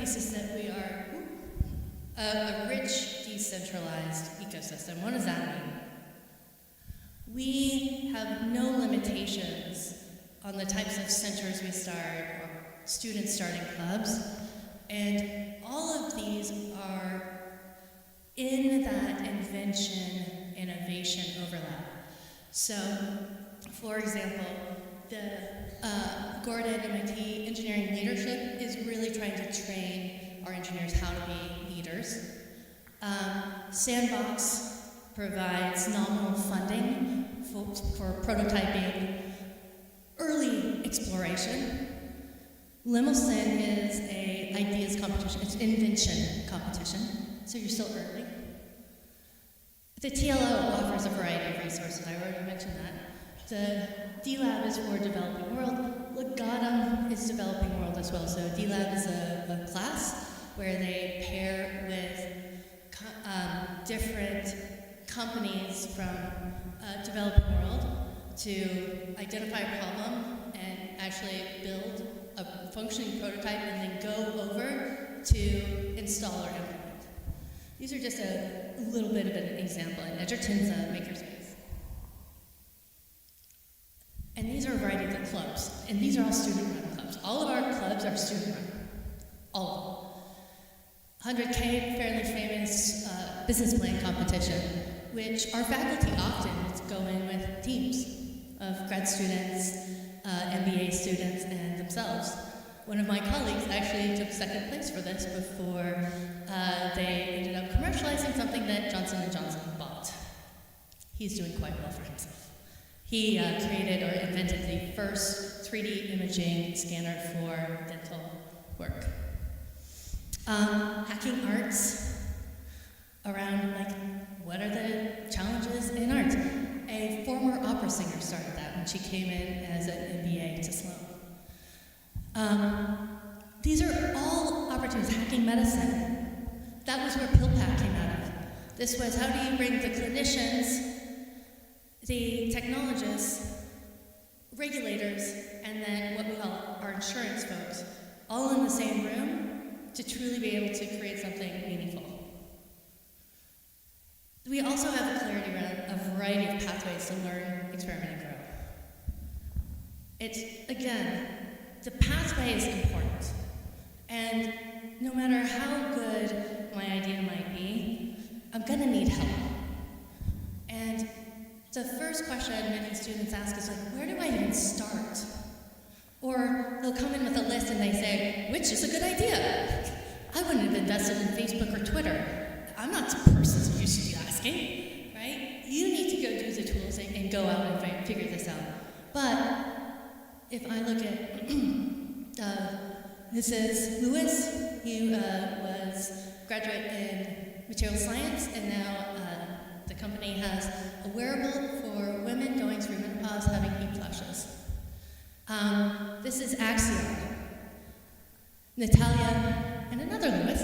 piece is that we are a rich, decentralized ecosystem. What does that mean? We have no limitations on the types of centers we start or students starting clubs, and all of these are in that invention, innovation overlap. So, for example, the Gordon MIT Engineering Leadership is really trying to train our engineers how to be leaders. Sandbox provides nominal funding for prototyping, early exploration. Limousin is a ideas competition, it's invention competition, so you're still early. The TLO offers a variety of resources, I already mentioned that. The D-Lab is for developing world. Legatum is developing world as well. So D-Lab is a class where they pair with different companies from developing world to identify a problem and actually build a functioning prototype and then go over to install or implement. These are just a little bit of an example in Edgerton's makerspace. And these are a variety of the clubs, and these are all student-run clubs. All of our clubs are student-run, all of them. 100K, fairly famous business plan competition, which our faculty often go in with teams of grad students, MBA students, and themselves. One of my colleagues actually took second place for this before they ended up commercializing something that Johnson & Johnson bought. He's doing quite well for himself. He created or invented the first 3D imaging scanner for dental work. Hacking arts around, like, what are the challenges in art? A former opera singer started that when she came in as an MBA to Sloan. These are all opportunities. Hacking medicine. That was where PillPack came out of. This was, how do you bring the clinicians, the technologists, regulators, and then what we call our insurance folks, all in the same room to truly be able to create something meaningful. We also have a clarity around a variety of pathways to learn, experiment, and grow. It's, again, the pathway is important. And no matter how good my idea might be, I'm gonna need help. And the first question many students ask is, like, where do I even start? Or they'll come in with a list and they say, which is a good idea? I wouldn't have invested in Facebook or Twitter. I'm not the person you should be asking, right? You need to go do the tools and go out and figure this out. But if I look at, this is Louis. He was a graduate in material science, and now the company has a wearable for women going through menopause having heat flashes. This is Axiom. Natalia and another Louis,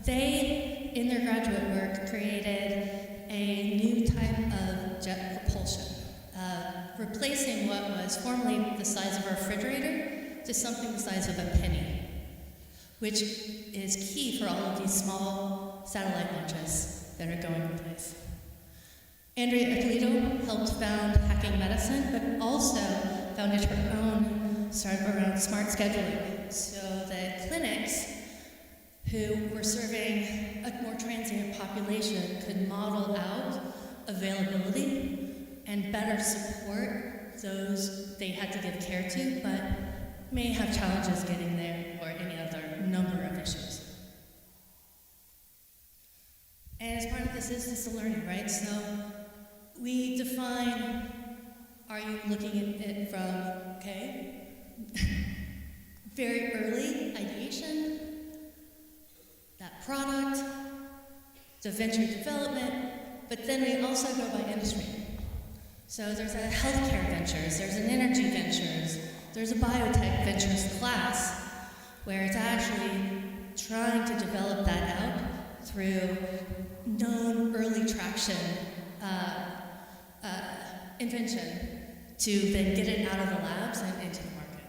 they, in their graduate work, created a new type of jet propulsion, replacing what was formerly the size of a refrigerator to something the size of a penny, which is key for all of these small satellite launches that are going in place. Andrea Ippolito helped found Hacking Medicine, but also founded her own startup around smart scheduling, so that clinics who were serving a more transient population could model out availability and better support those they had to give care to, but may have challenges getting there or any other number of issues. And as part of this is just the learning, right? So we define, are you looking at it from, okay, very early ideation, that product, the venture development, but then we also go by industry. So there's a healthcare ventures, there's an energy ventures, there's a biotech ventures class where it's actually trying to develop that out through known early traction invention to then get it out of the labs and into the market.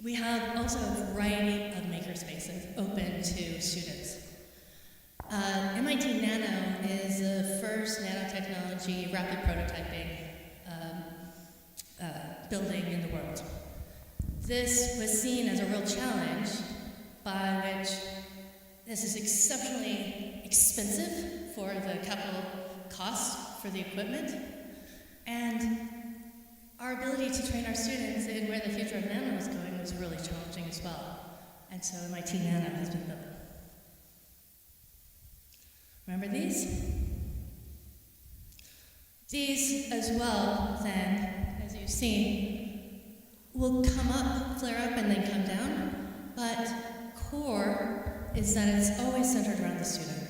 We have also a variety of makerspaces open to students. MIT Nano is the first nanotechnology rapid prototyping building in the world. This was seen as a real challenge by which this is exceptionally expensive for the capital cost for the equipment, and our ability to train our students in where the future of nano is going was really challenging as well. And so MIT Nano has been built. Remember these? These as well, then, as you've seen, will come up, flare up, and then come down. But core is that it's always centered around the student.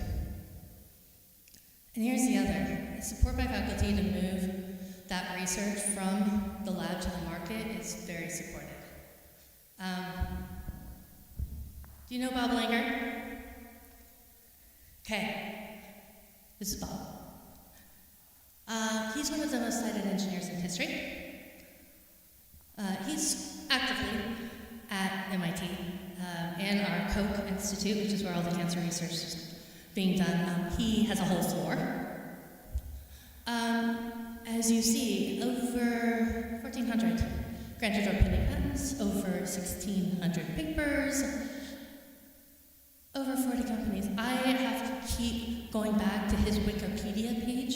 And here's the other. Support by faculty to move that research from the lab to the market is very supported. Do you know Bob Langer? Okay, this is Bob. He's one of the most cited engineers in history. He's actively at MIT and our Koch Institute, which is where all the cancer research is being done. He has a whole floor. As you see, over 1,400 granted or pending patents, over 1,600 papers, over 40 companies. I have to keep going back to his Wikipedia page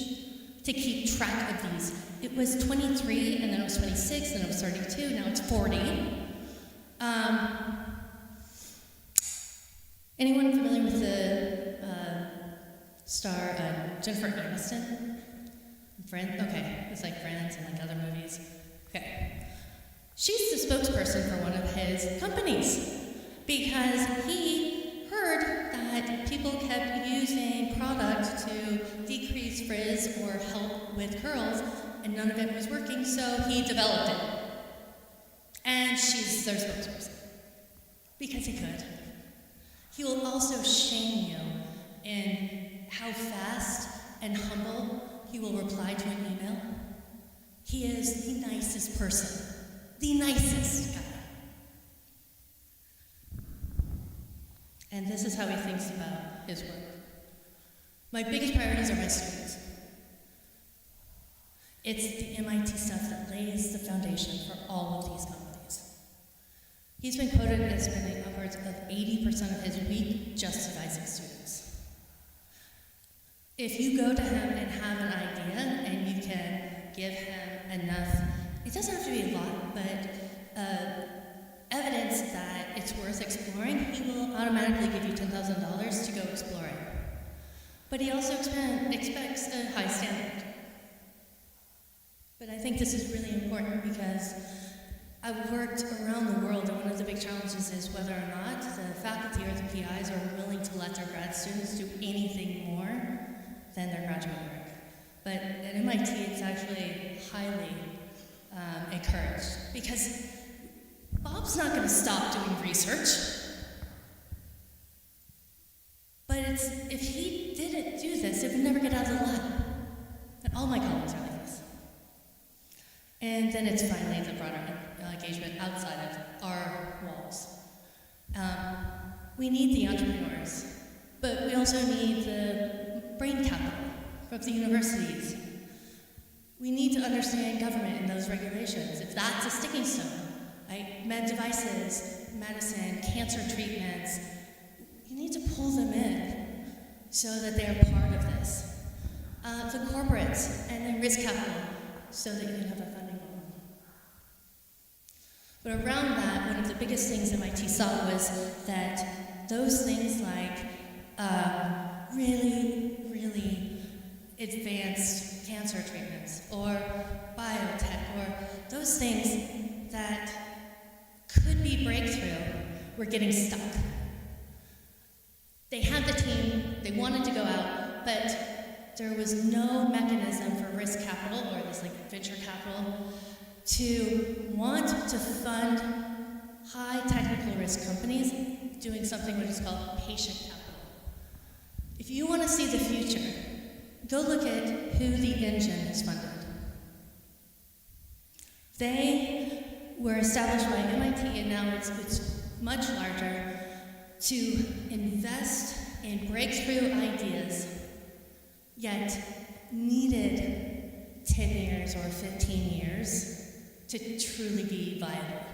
to keep track of these. It was 23, and then it was 26, and it was 32, now it's 40. Anyone familiar with the star Jennifer Aniston? Friends? Okay, it's like Friends and like other movies. Okay. She's the spokesperson for one of his companies because he heard that people kept using product to decrease frizz or help with curls, and none of it was working, so he developed it. And she's their spokesperson because he could. He will also shame you in how fast and humble he will reply to an email. He is the nicest person. The nicest guy. And this is how he thinks about his work. My biggest priorities are my students. It's the MIT stuff that lays the foundation for all of these companies. He's been quoted as spending upwards of 80% of his week just advising students. If you go to him and have an idea and you can give him enough, it doesn't have to be a lot, but evidence that it's worth exploring, he will automatically give you $10,000 to go explore it. But he also expects a high standard. But I think this is really important because I've worked around the world, and one of the big challenges is whether or not the faculty or the PIs are willing to let their grad students do anything more than their graduate work. But at MIT, it's actually highly encouraged because Bob's not going to stop doing research. But if he didn't do this, it would never get out of the lab. And all my colleagues are like this. And then it's finally the broader engagement outside of our walls. We need the entrepreneurs, but we also need the brain capital from the universities. We need to understand government and those regulations. If that's a sticking stone, right? Med devices, medicine, cancer treatments, you need to pull them in so that they're part of this. The corporates and then risk capital so that you can have a funding model. But around that, one of the biggest things MIT saw was that those things like really, really advanced cancer treatments or biotech or those things that could be breakthrough were getting stuck. They had the team, they wanted to go out, but there was no mechanism for risk capital or this like venture capital to want to fund high technical risk companies doing something which is called patient capital. If you want to see the future, go look at who the engine is funded. They were established by MIT, and now it's much larger, to invest in breakthrough ideas, yet needed 10 years or 15 years to truly be viable.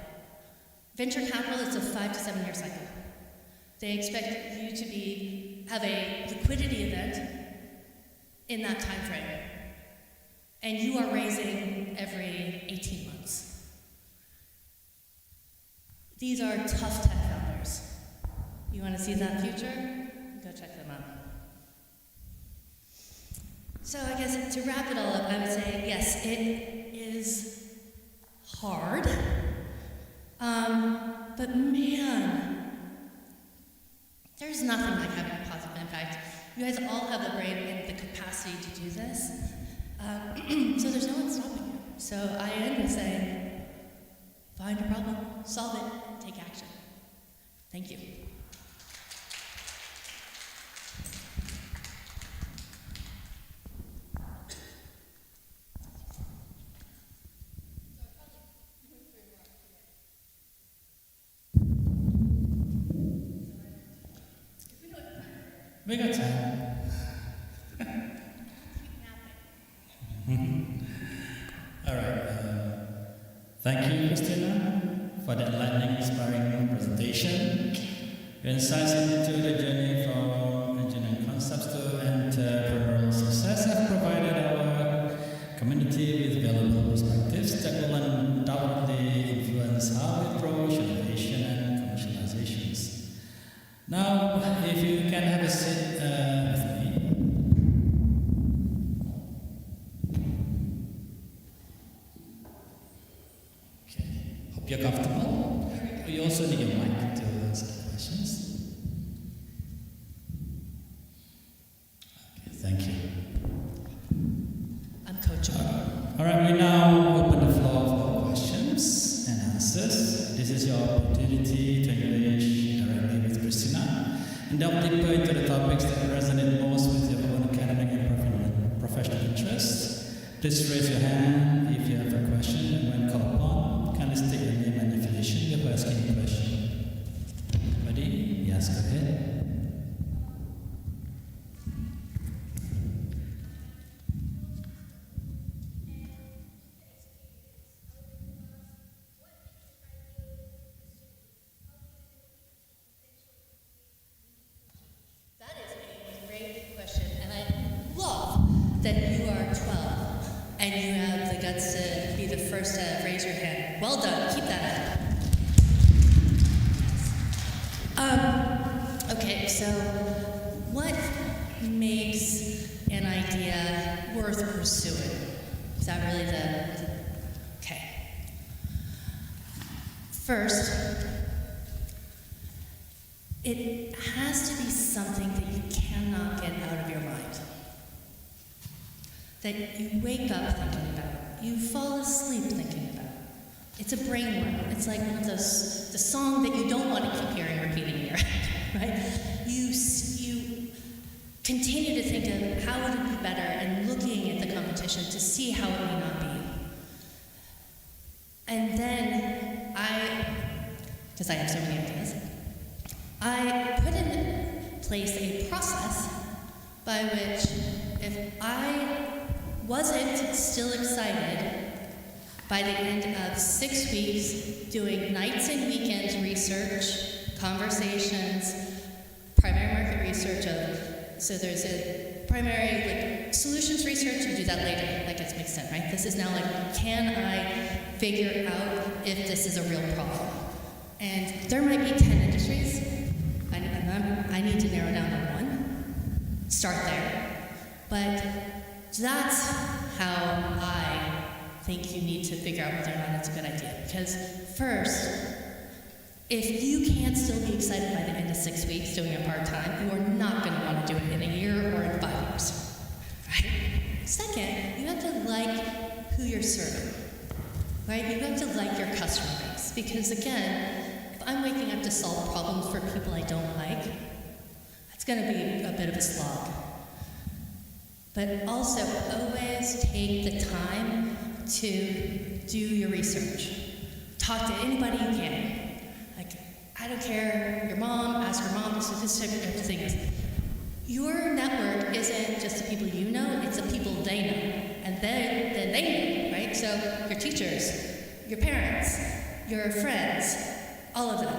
Venture capital is a 5 to 7 year cycle. They expect you to have a liquidity event in that time frame, and you are raising every 18 months. These are tough tech founders. You want to see that future? Go check them out. So I guess to wrap it all up, I would say, yes, it is hard, but man, there's nothing like having a positive impact. You guys all have the brain and the capacity to do this, so there's no one stopping you. So I end with saying, find a problem, solve it, take action. Thank you. We got time. All right. Thank you, Christina, for that enlightening, inspiring presentation. Your insights into the journey from engineering concepts to entrepreneurial success have provided our community with valuable perspectives that will undoubtedly influence how we approach innovation and commercializations. Now, if you can have a seat with me. Okay, hope you're comfortable. We also need a mic to answer the questions. Okay, thank you. I'm Coach. All right, we now open the floor for questions and answers. This is your opportunity to engage directly with Christina and delve deeper into the topics that resonate most with your own academic and professional interests. Please raise your hand if you have a question, and when called upon, kindly state your name and affiliation before asking a question. Ready? Yes, go ahead. That is a great question, and I love that you are 12 and you have the guts to be the first to raise your hand. Well done, keep that up. Okay, so what makes an idea worth pursuing? Is that really okay. First, it has to be something that you cannot get out of your mind. That you wake up thinking about, you fall asleep thinking about. It's a brainworm. It's like one of those, the song that you don't want to keep hearing repeating in your head, right? You continue to think of how would it be better and looking at the competition to see how it may not be. And then because I have so many ideas, I put in place a process by which if I wasn't still excited by the end of 6 weeks doing nights and weekends research, conversations, primary market research so there's a primary solutions research, you do that later, that gets mixed in, right? This is now can I figure out if this is a real problem? And there might be 10 industries. I need to narrow down to one, start there. But that's how I think you need to figure out whether or not it's a good idea. Because first, if you can't still be excited by the end of 6 weeks doing it part-time, you are not going to want to do it in a year or in 5 years, right? Second, you have to like who you're serving, right? You have to like your customer base. Because again, if I'm waking up to solve problems for people I don't like, it's going to be a bit of a slog. But also, always take the time to do your research. talk to anybody you can. Like, I don't care, your mom, ask your mom, so this type of thing is. Your network isn't just the people you know, it's the people they know. And then they know, right? So your teachers, your parents, your friends, all of them.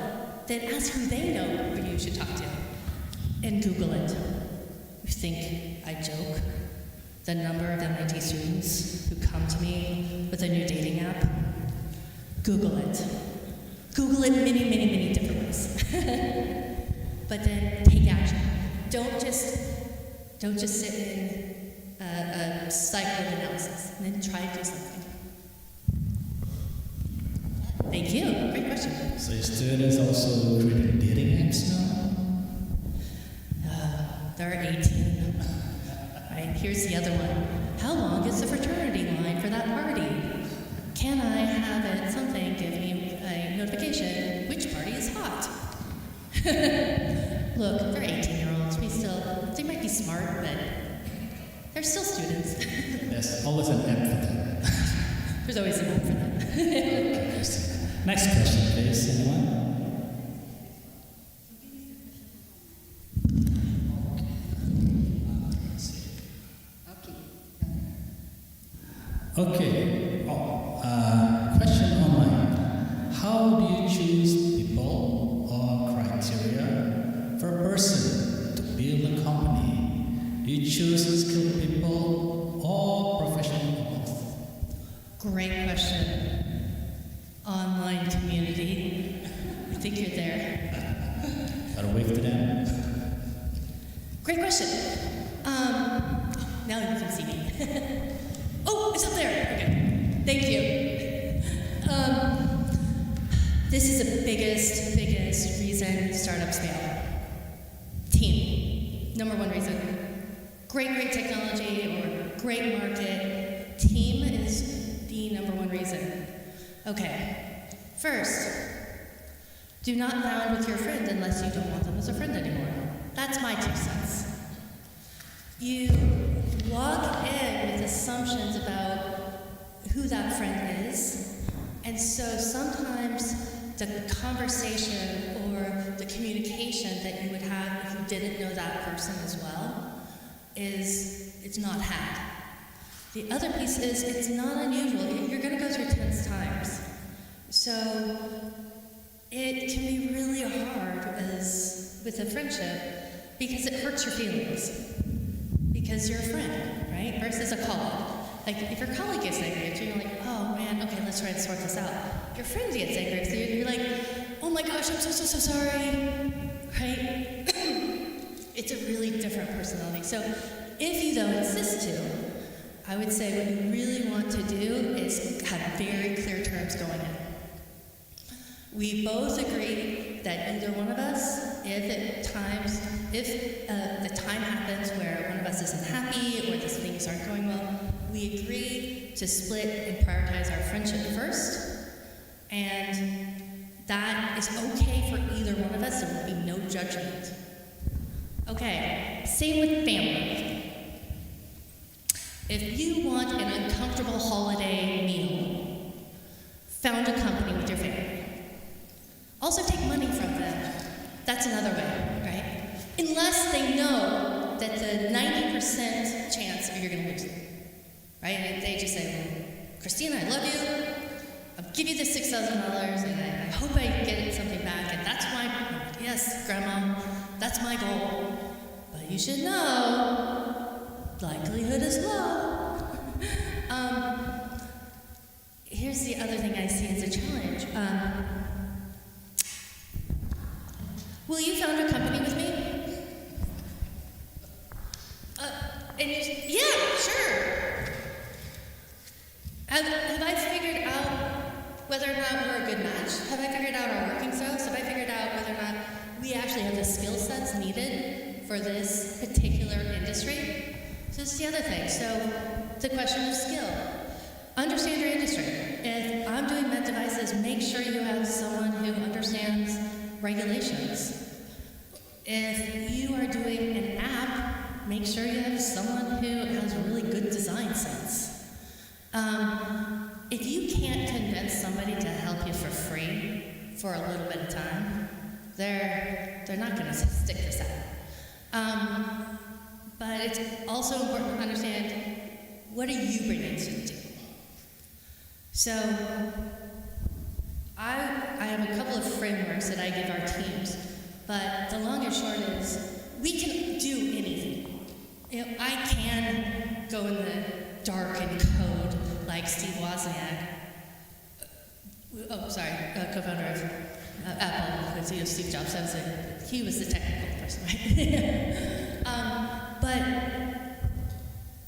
Then ask who they know who you should talk to. And Google it. You think I joke? The number of MIT students who come to me with a new dating app? Google it. Google it many, many, many different ways. But then take action. Don't just sit in a cycle of analysis, and then try to do something. Thank you. Great question. So your students also creating dating apps now? There are 18. Right, here's the other one. How long is the fraternity line for that party? Can I have it something give me a notification which party is hot? Look, they're 18-year-olds. They might be smart, but they're still students. There's always an app for that. There's always an app for them. Okay, Christina. Next question, please. Anyone? Okay. Question online. How do you choose people or criteria for a person to build a company? Do you choose skilled people or professional both? Great question. Online community. I think you're there. Gotta wave to them. Great question. Now you can see me. Oh, it's up there. Okay. Thank you. This is the biggest reason startups fail. Team. Number one reason. Great technology or great market. Team is the number one reason. Okay. First, do not bound with your friend unless you don't want them as a friend anymore. That's my 2 cents. You walk in with assumptions about who that friend is, and so sometimes the conversation or the communication that you would have if you didn't know that person as well it's not had. The other piece is it's not unusual. You're going to go through tense times. So it can be really hard with a friendship because it hurts your feelings. Because you're a friend, right? Versus a colleague. Like, if your colleague gets angry at you, you're like, oh man, okay, let's try to sort this out. Your friend gets angry at you, you're like, oh my gosh, I'm so sorry, right? It's a really different personality. So, if you though insist to, I would say what you really want to do is have very clear terms going in. We both agree that either one of us, if the time happens where one of us isn't happy or these things aren't going well, we agree to split and prioritize our friendship first, and that is okay for either one of us. There will be no judgment. Okay, same with family. If you want an uncomfortable holiday meal, found a company with your family. Also take money from them. That's another way, right? Unless they know that the 90% chance you're going to lose them, right? And they just say, well, Christina, I love you. I'll give you this $6,000, and I hope I get something back. And that's yes, Grandma, that's my goal. But you should know, likelihood is low. Here's the other thing I see as a challenge. Will you found a company with me? Yeah, sure. Have I figured out whether or not we're a good match? Have I figured out our working styles? Have I figured out whether or not we actually have the skill sets needed for this particular industry? So this is the other thing. So the question of skill. Understand your industry. If I'm doing med devices, make sure you have someone who understands regulations. If you are doing an app, make sure you have someone who has really good design sense. If you can't convince somebody to help you for for a little bit of time, they're not going to stick this out. But it's also important to understand, what are you bringing to the table? So I have a couple of frameworks that I give our teams, but the long and short is, we can do anything. You know, I can go in the dark and code like Steve Wozniak, co-founder of Apple, because Steve Jobs, he was the technical person, right? But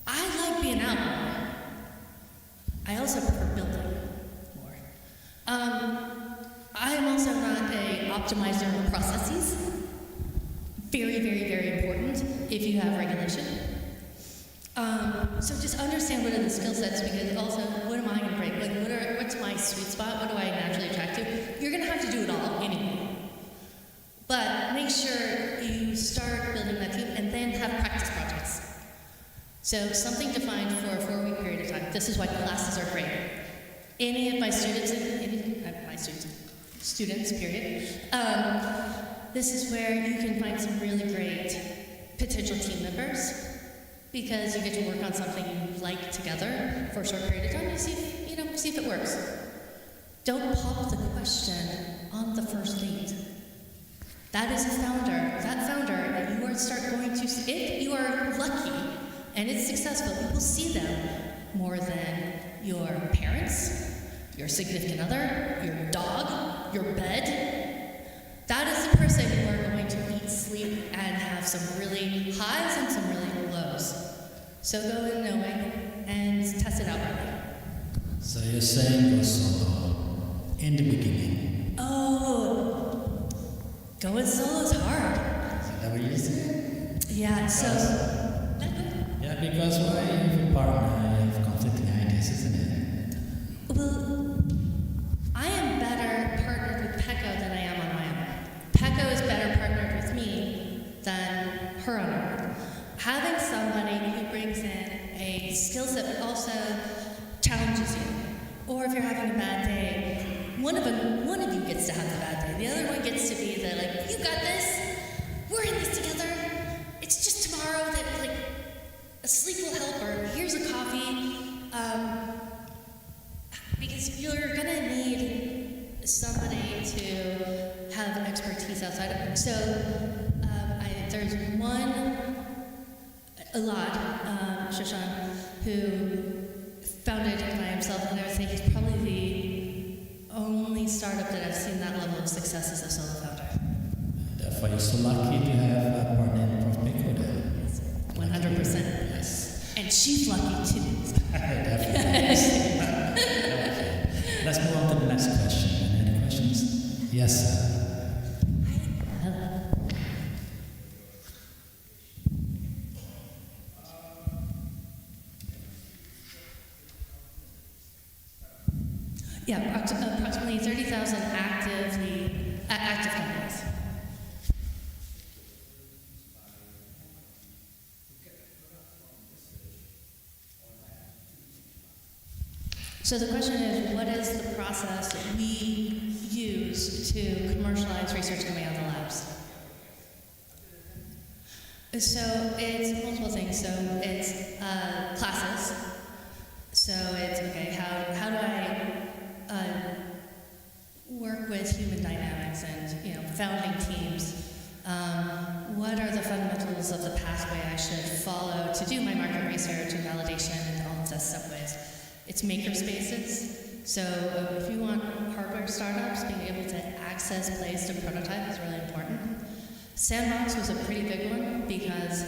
I like being out more. I also prefer building more. I am also not an optimizer of processes. Very, very, very important if you have regulation. So just understand what are the skill sets, because also, what am I going to bring? Like, what's my sweet spot? What do I naturally attract to? You're going to have to do it all anyway. But make sure you start building that team and then have practice projects. So something defined for a 4-week period of time. This is why classes are great. Any of my students, students, period. This is where you can find some really great potential team members, because you get to work on something you like together for a short period of time and see if it works. Don't pop the question on the first date. That is a founder. That founder that you start going to see, if you are lucky and it's successful, you will see them more than your parents, your significant other, your dog, your bed. That is the person you are going to eat, sleep, and have some really highs and some really lows. So go in knowing and test it out early. So you're saying go solo in the beginning. Oh, going solo is hard. Is that what you said? Yeah, so... Yeah, because why have a partner, you have conflicting ideas, isn't it? Well, I am better partnered with Pecco than I am on my own. Pecco is better partnered with me than her on her own. Having somebody who brings in a skill set but also challenges you, or if you're having a bad day, one of you gets to have the bad day. The other one gets to be the, like, you got this, we're in this together, it's just tomorrow that, like, a sleep will help, or here's a coffee, because you're gonna need somebody to have expertise outside of it. So there's Shashan, who founded by himself, and I would say he's probably the only startup that I've seen that level of success as a solo founder. Therefore, you're so lucky to have a partner in Prof. Pico there. 100%. Yes. And she's lucky too. Definitely. Okay. Let's move on to the next question. Any questions? Yes, sir. Yeah, approximately 30,000 active companies. So the question is, what is the process that we use to commercialize research coming out of the labs? So it's multiple things. So it's classes. So it's, okay, how do I work with human dynamics and, founding teams? What are the fundamentals of the pathway I should follow to do my market research and validation and all of those subways? It's maker spaces. So if you want hardware startups, being able to access place to prototype is really important. Sandbox was a pretty big one because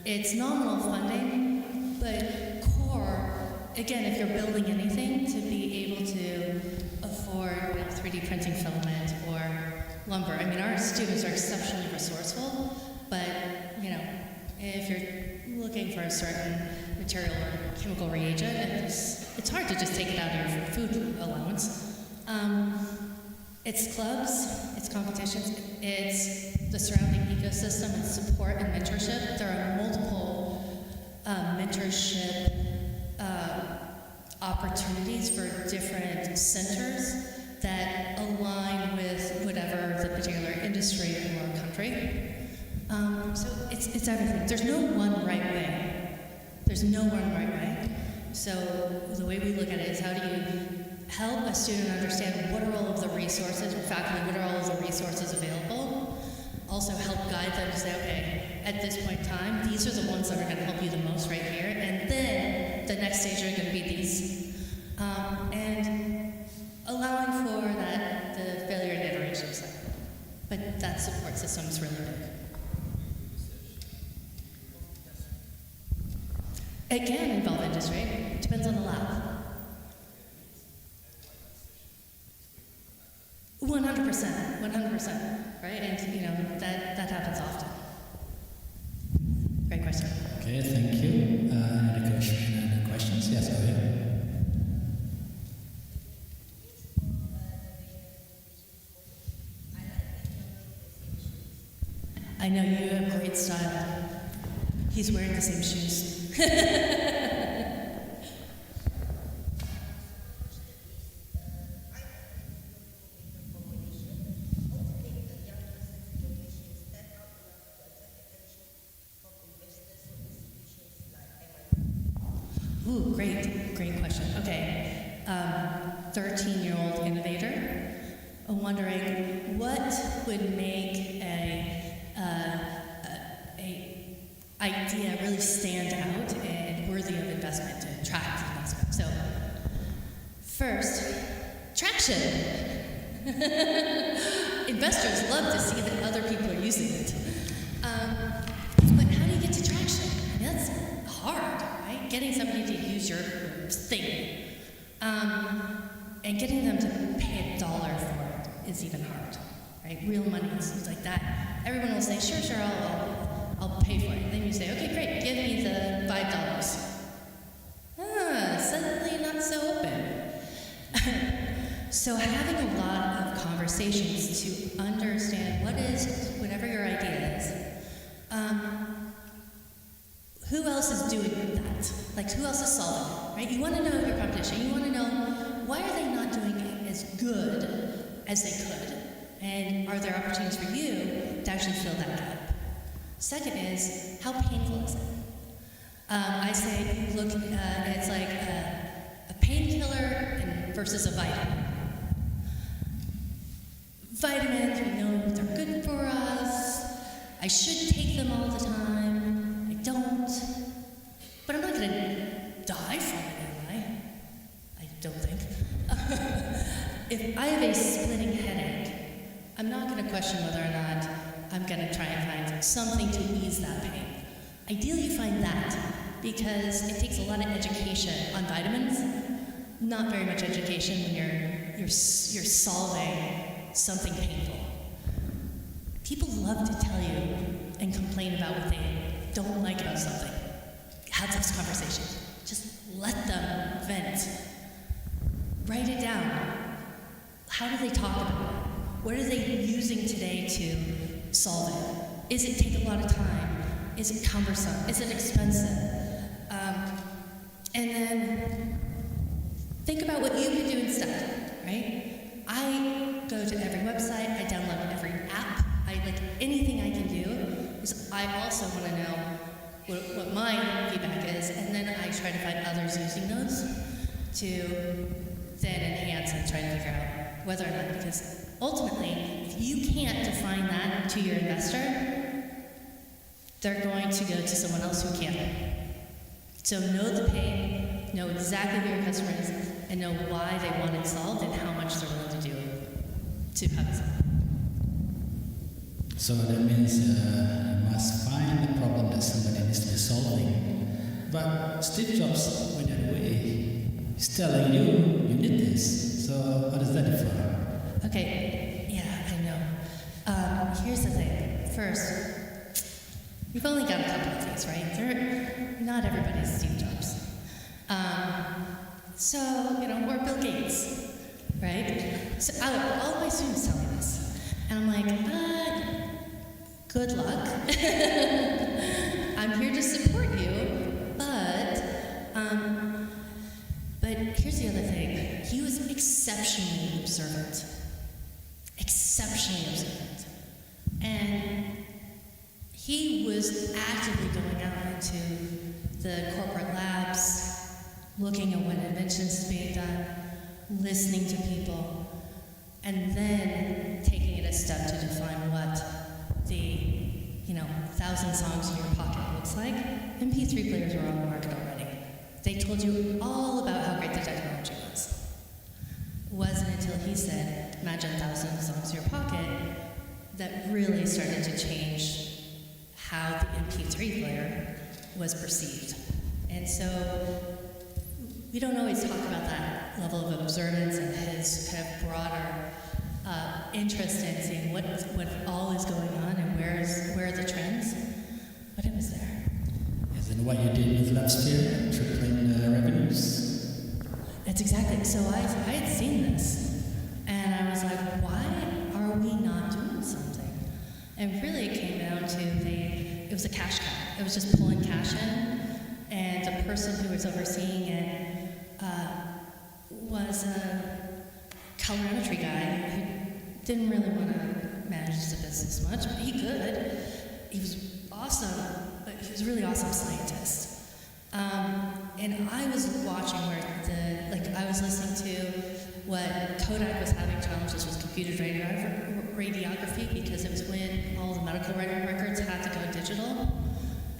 it's nominal funding, but core, again, if you're building anything, to be able to afford 3D printing filament or lumber. I mean, our students are exceptionally resourceful, but if you're looking for a certain material or chemical reagent, it's hard to just take it out of your food allowance. It's clubs, it's competitions, it's the surrounding ecosystem, it's support and mentorship. There are multiple mentorship opportunities for different centers that align with whatever the particular industry or country. So it's everything. There's no one right way. There's no one right way. So the way we look at it is, how do you help a student understand what are all of the resources, or faculty, what are all of the resources available? Also help guide them to say, okay, at this point in time, these are the ones that are going to help you the most right here, and then the next stage are going to be these. And allowing for that, the failure and iteration cycle. But that support system is really big. It can involve industry. Depends on the lab. 100%, right? And that happens often. Great question. Okay, thank you. Any questions? Yes, go ahead. I know you have great style. He's wearing the same shoes. Ooh, great question. Okay, 13-year-old innovator, wondering what would make a idea really stand out and worthy of investment to attract investment. So, first, traction. Investors love to see that other people are using it. But how do you get to traction? That's hard, right? Getting somebody to use your thing. And getting them to pay $1 for it is even hard, right? Real money and things like that. Everyone will say, sure, I'll pay for it. Then you say, okay, great, give me the $5. Suddenly not so open. So having a lot of conversations to understand whatever your idea is, who else is doing that? Like, who else is solving it, right? You want to know your competition. You want to know, why are they not doing it as good as they could? And are there opportunities for you to actually fill that gap? Second is, how painful is it? I say, look, it's like a painkiller versus a vitamin. Vitamins, we know they're good for us. I should take them all the time. I don't. But I'm not going to die from it, am I? I don't think. If I have a splitting headache, I'm not going to question whether or not I'm going to try and find something to ease that pain. Ideally, you find that, because it takes a lot of education on vitamins. Not very much education when you're solving something painful. People love to tell you and complain about what they don't like about something. Have those conversations. Just let them vent. Write it down. How do they talk about it? What are they using today to solve it? Is it take a lot of time? Is it cumbersome? Is it expensive? And then think about what you could do instead, right? I go to every website, I download every app, I like anything I can do, because I also want to know what my feedback is, and then I try to find others using those to then enhance and try to figure out whether or not, because ultimately, if you can't define that to your investor, they're going to go to someone else who can. So know the pain, know exactly who your customer is, and know why they want it solved and how much they're willing to do to have it solved. So that means you must find the problem that somebody needs to be solving. But Steve Jobs went that way. He's telling you, you need this. So how does that differ? Okay, yeah, I know. Here's the thing. First, we've only got a couple of things, right? Not everybody's Steve Jobs. Or Bill Gates, right? So all my students tell me this. And I'm like, good luck. I'm here to support you, but here's the other thing. He was exceptionally observant. Exceptionally observant. And he was actively going out into the corporate labs, looking at what inventions being done, listening to people, and then taking it a step to define what the 1,000 songs in your pocket looks like. MP3 players were on the market already. They told you all about how great the technology was. It wasn't until he said, imagine 1,000 songs in your pocket, that really started to change how the MP3 player was perceived. And so we don't always talk about that level of observance and his kind of broader interest in seeing what all is going on and where are the trends, but it was there. Isn't what you did with LabSphere, tripling the revenues? That's exactly. So I had seen this, and I was like, why are we not doing something? And really, it came down to it was a cash cow. It was just pulling cash in, and the person who was overseeing it was a calorimetry guy who didn't really want to manage the business much, but he could. He was awesome, but he was a really awesome scientist. And I was watching I was listening to what Kodak was having challenges with computer radiography because it was when all the medical records had to go digital.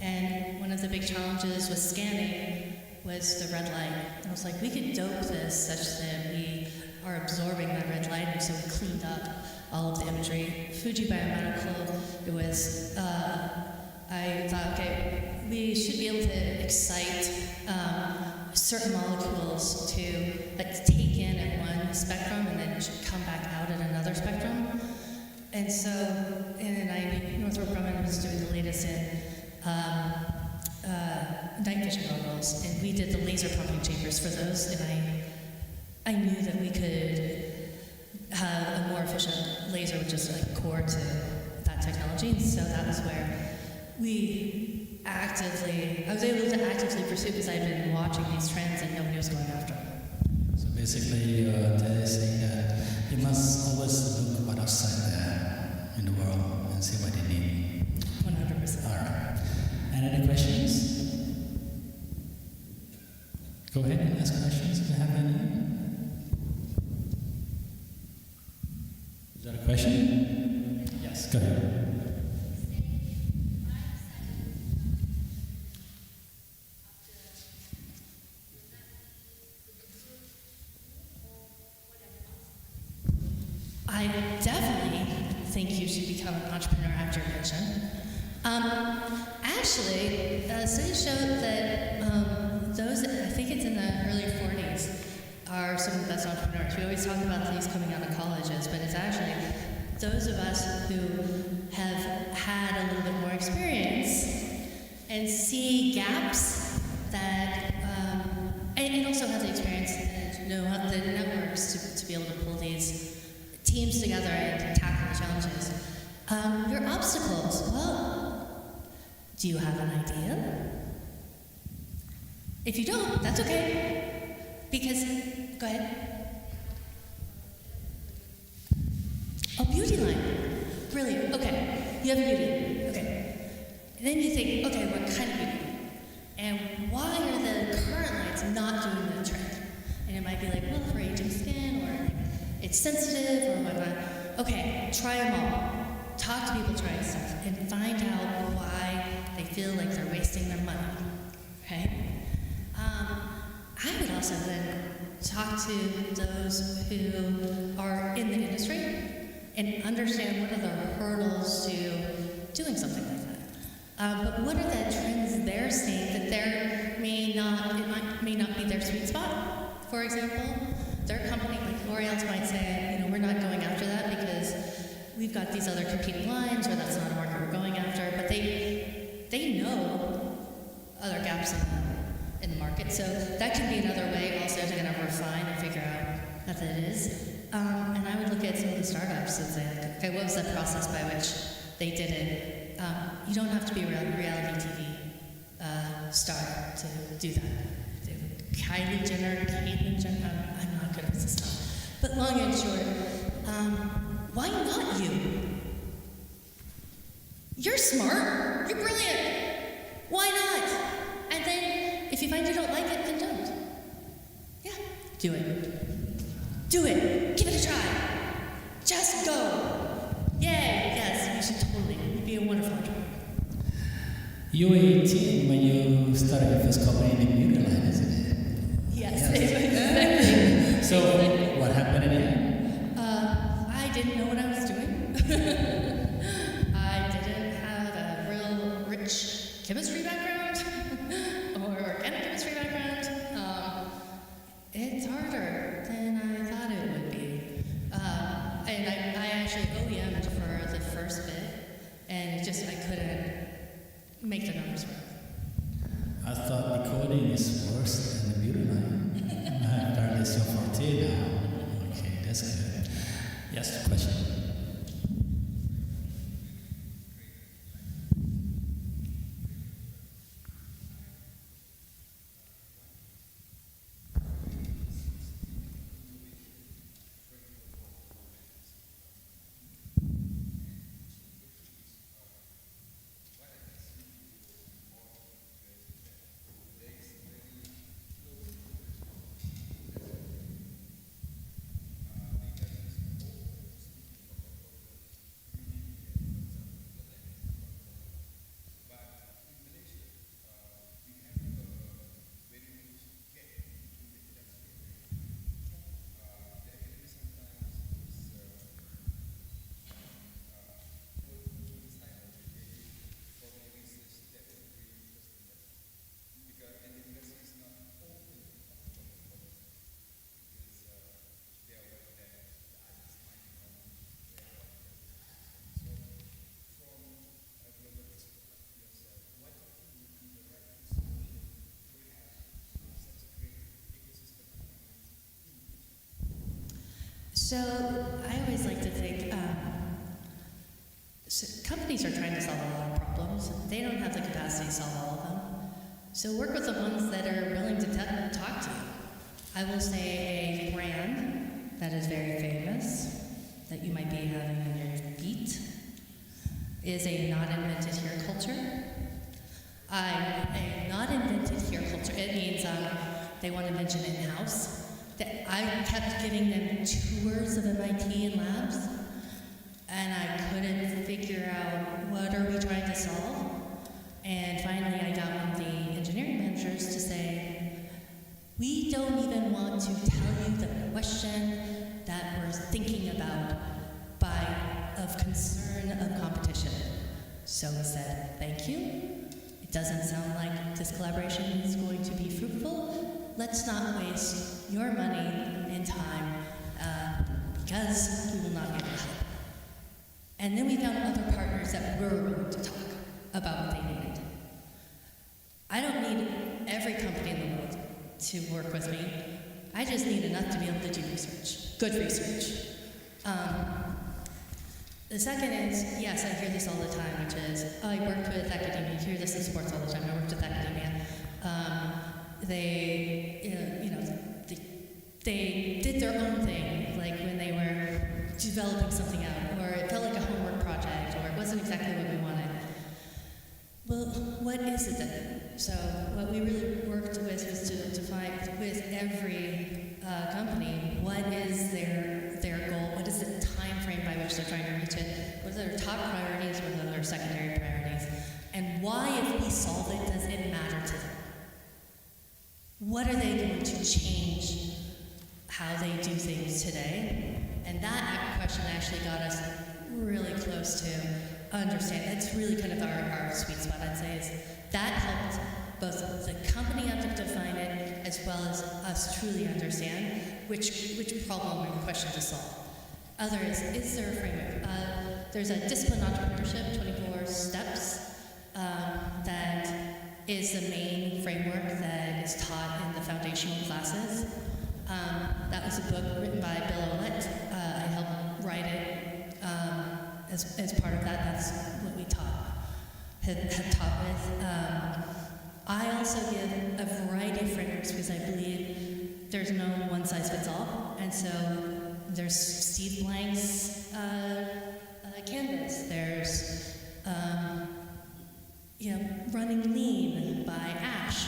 And one of the big challenges with scanning was the red light. And I was like, we could dope this such that we are absorbing that red light, and so we cleaned up all of the imagery. Fuji Biomedical, it was, I thought, okay, we should be able to excite certain molecules to take in at one spectrum and then it should come back out at another spectrum. And so, Northrop Grumman was doing the latest in night vision goggles, and we did the laser pumping chambers for those, and I knew that we could have a more efficient laser, which is core to that technology. And so that was where I was able to actively pursue because I'd been watching these trends and nobody was going after them. So basically, they're saying that you must always look what outside there in the world and see what they need. 100%. All right. Any other questions? Go ahead and ask questions if you have any. Is that a question? Yes, go ahead. I definitely think you should become an entrepreneur after your mission. Actually, studies showed that those, I think it's in the early 40s, are some of the best entrepreneurs. We always talk about these coming out of colleges, but it's actually those of us who have had a little bit more experience and see gaps that, and also have the experience and know how the networks to be able to pull these teams together and tackle the challenges. Your obstacles, well, do you have an idea? If you don't, that's okay. Because, go ahead. Oh, beauty line. Brilliant, okay. You have a beauty, okay. And then you think, okay, what kind of beauty? And why are the current lights not doing the trick? And it might be like, well, for aging skin, or it's sensitive, or whatnot. Okay, try them all. Talk to people trying stuff, and find out why they feel like they're wasting their money, okay? I would also then talk to those who are in the industry and understand what are the hurdles to doing something like that. But what are the trends they're seeing that may not be their sweet spot? For example, their company, like L'Oreal's, might say, we're not going after that because we've got these other competing lines, or that's not a market we're going after. But they know other gaps in the market, so that can be another way also to kind of refine and figure out what that is. And I would look at some of the startups and say, okay, what was that process by which they did it? You don't have to be a reality TV star to do that. Kylie Jenner, Caitlyn Jenner, I'm not good at this stuff. But long and short, why not you? You're smart. You're brilliant. Why not? And then, if you find you don't like it, then don't. Yeah, do it. Do it. Give it a try. Just go. Yay. Yes, you should totally. It'd be a wonderful entrepreneur. You were 18 when you started your first company in the beauty line, isn't it? Yes, exactly. So, what happened in the end? I didn't know what I was doing. I didn't have a real rich chemistry background or organic chemistry background. It's harder than I thought it would be. And I actually OEM'd for the first bit, and I couldn't make the numbers work. I thought the coding is worse than the beauty line. Apparently it's your forte now. Okay, that's good. Yes, question. So I always like to think companies are trying to solve a lot of problems. They don't have the capacity to solve all of them. So work with the ones that are willing to talk to you. I will say a brand that is very famous that you might be having in your feet is a not invented here culture. A not invented here culture, it means they want invention in-house. That I kept giving them tours of MIT and labs, and I couldn't figure out what are we trying to solve. And finally, I got one of the engineering managers to say, we don't even want to tell you the question that we're thinking about of concern of competition. So he said, thank you. It doesn't sound like this collaboration is going to be fruitful. Let's not waste your money and time because we will not be able to help. And then we found other partners that were willing to talk about what they needed. I don't need every company in the world to work with me. I just need enough to be able to do research, good research. The second is, yes, I hear this all the time, which is, I worked with academia. You hear this in sports all the time. I worked with academia. They did their own thing, like when they were developing something out, or it felt like a homework project, or it wasn't exactly what we wanted. Well, what is it then? So what we really worked with was to find with every company, what is their goal? What is the time frame by which they're trying to reach it? What are their top priorities? What are their secondary priorities? And why, if we solve it, does it matter to them? What are they going to change how they do things today? And that question actually got us really close to understand. It's really kind of our sweet spot, I'd say, is that helped both the company have to define it as well as us truly understand which problem or question to solve. Other is there a framework? There's a discipline entrepreneurship, 24 steps, that is the main framework that is taught in the foundational classes. That was a book written by Bill Olet. I helped write it as part of that. That's what we have taught with. I also give a variety of frameworks because I believe there's no one size fits all. And so There's Steve Blank's Canvas. There's Running Lean by Ash.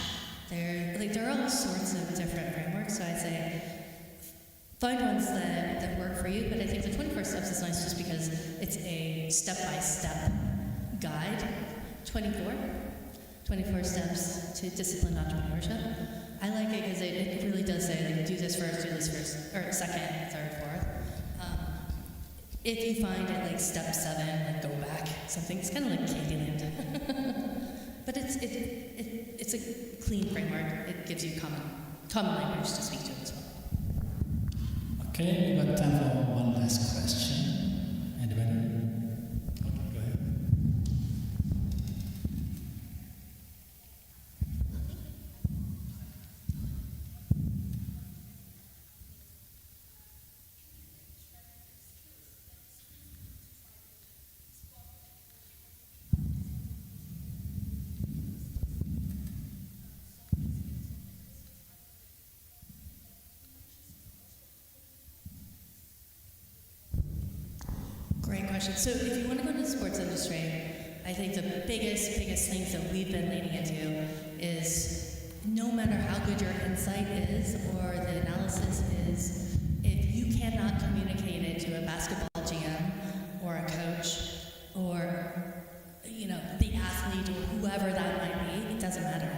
There are all sorts of different frameworks. So I'd say find ones that work for you. But I think the 24 steps is nice just because it's a step-by-step guide. 24 steps to disciplined entrepreneurship. I like it because it really does say, like, do this first, or second, third, fourth. If you find it like step 7, like go back, something, it's kind of like Candyland. But it's a clean framework. It gives you common language to speak to as well. Okay, we've got time for one last question. Anybody? Okay, go ahead. Great question. So if you want to go into the sports industry, I think the biggest things that we've been leaning into is no matter how good your insight is or the analysis is, if you cannot communicate it to a basketball GM or a coach or the athlete or whoever that might be, it doesn't matter.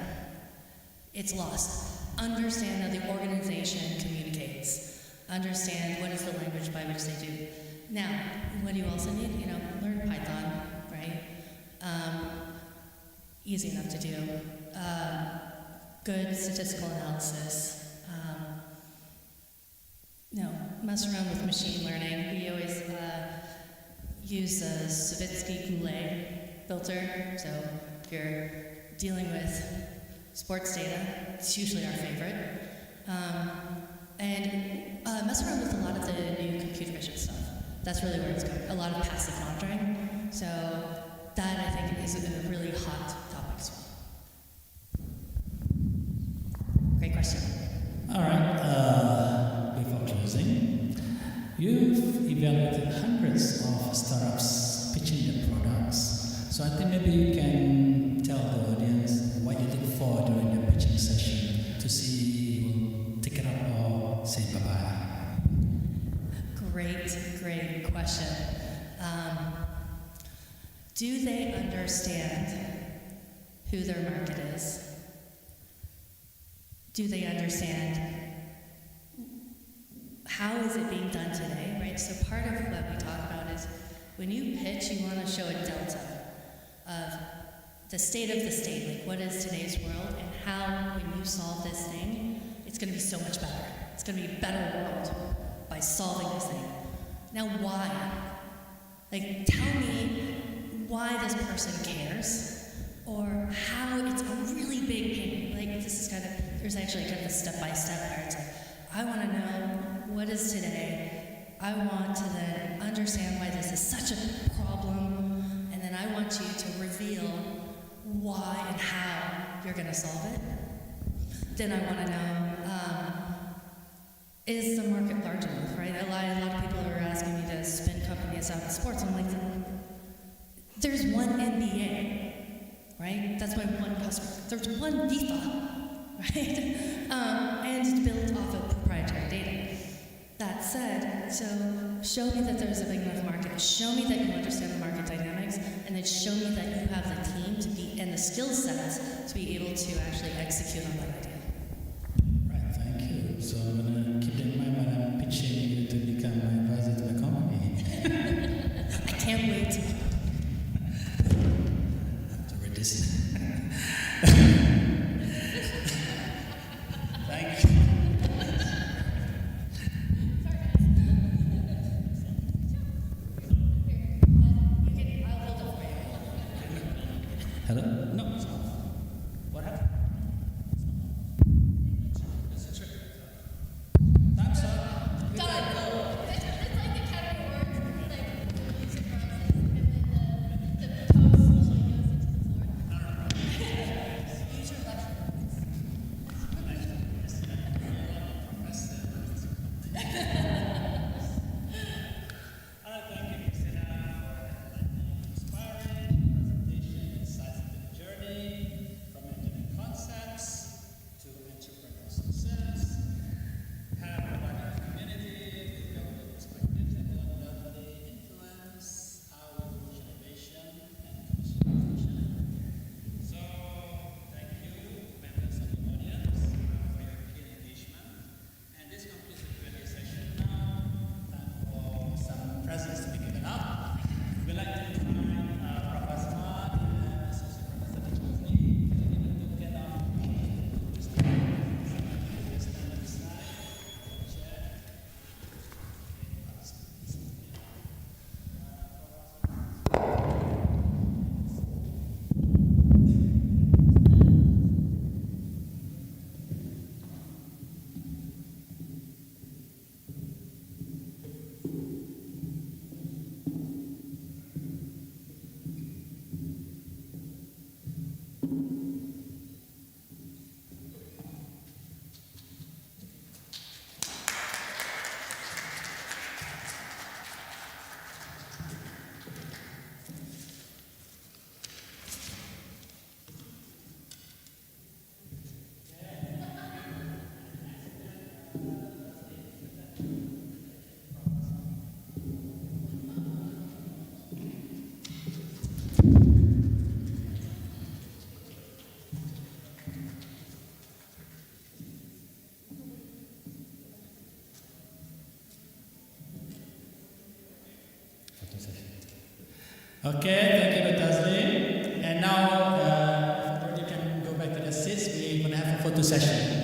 It's lost. Understand how the organization communicates. Understand what is the language by which they do. Now, what do you also need? Learn Python, right? Easy enough to do. Good statistical analysis. Mess around with machine learning. We always use the Savitsky-Goulet filter. So if you're dealing with sports data, it's usually our favorite. And mess around with a lot of the new computer vision stuff. That's really where it's going. A lot of passive monitoring. So that, I think, is a really hot topic as well. Great question. All right, before closing, you've evaluated hundreds of startups pitching their products. So I think maybe you can tell the audience what you look for during the pitching session to see who will take it up or say bye-bye. Great question. Do they understand who their market is? Do they understand how is it being done today, right? So part of what we talk about is when you pitch, you want to show a delta of the state of the state, like what is today's world and how when you solve this thing, it's going to be so much better. It's going to be a better world by solving this thing. Now, why? Like, tell me why this person cares, or how it's a really big pain. Like, this is there's actually kind of a step-by-step where it's like, I want to know what is today. I want to then understand why this is such a problem, and then I want you to reveal why and how you're going to solve it. Then I want to know, is the market large enough, right? A lot of people are asking me to spin companies out in sports. I'm like, there's one NBA, right? That's my one customer. There's one FIFA, right? And it's built off of proprietary data. That said, so show me that there's a big enough market. Show me that you understand the market dynamics, and then show me that you have the team to be and the skill sets to be able to actually execute on that idea. Right, thank you. So I'm going to keep in mind when I'm pitching you to become my advisor to the company. I can't wait. I have to read this. Thank you. Hello? No, it's off. What happened? Is it true? Time's up. Done. It's like the Academy Awards, like music rises, and then the toast goes into the floor. Use your left. Okay, thank you, Dr. Azli. And now, everybody can go back to their seats. We're going to have a photo session.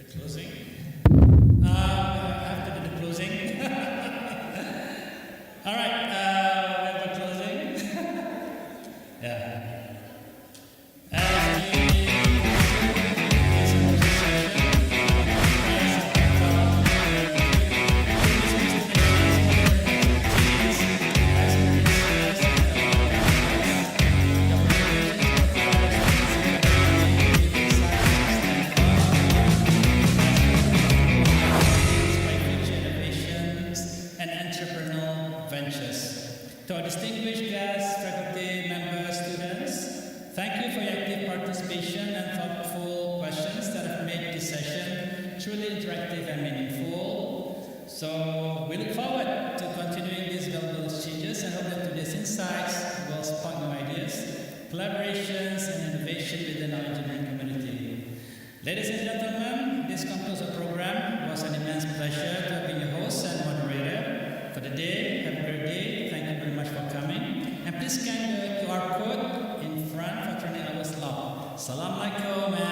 Closing. After the closing. All right, we have a closing. Yeah. As we innovations and entrepreneurial ventures. To our distinguished guests, faculty members, students, thank you for your active participation and thoughtful questions that have made this session truly interactive and meaningful. So we look forward to continuing these valuable exchanges and hope that today's insights will spark new ideas, collaborations, and innovation within our engineering community. Ladies and gentlemen, this concludes our program. It was an immense pleasure to have been your host and moderator for the day. Have a great day. Thank you very much for coming. And please scan the QR code in front for turning our slot. Assalamualaikum and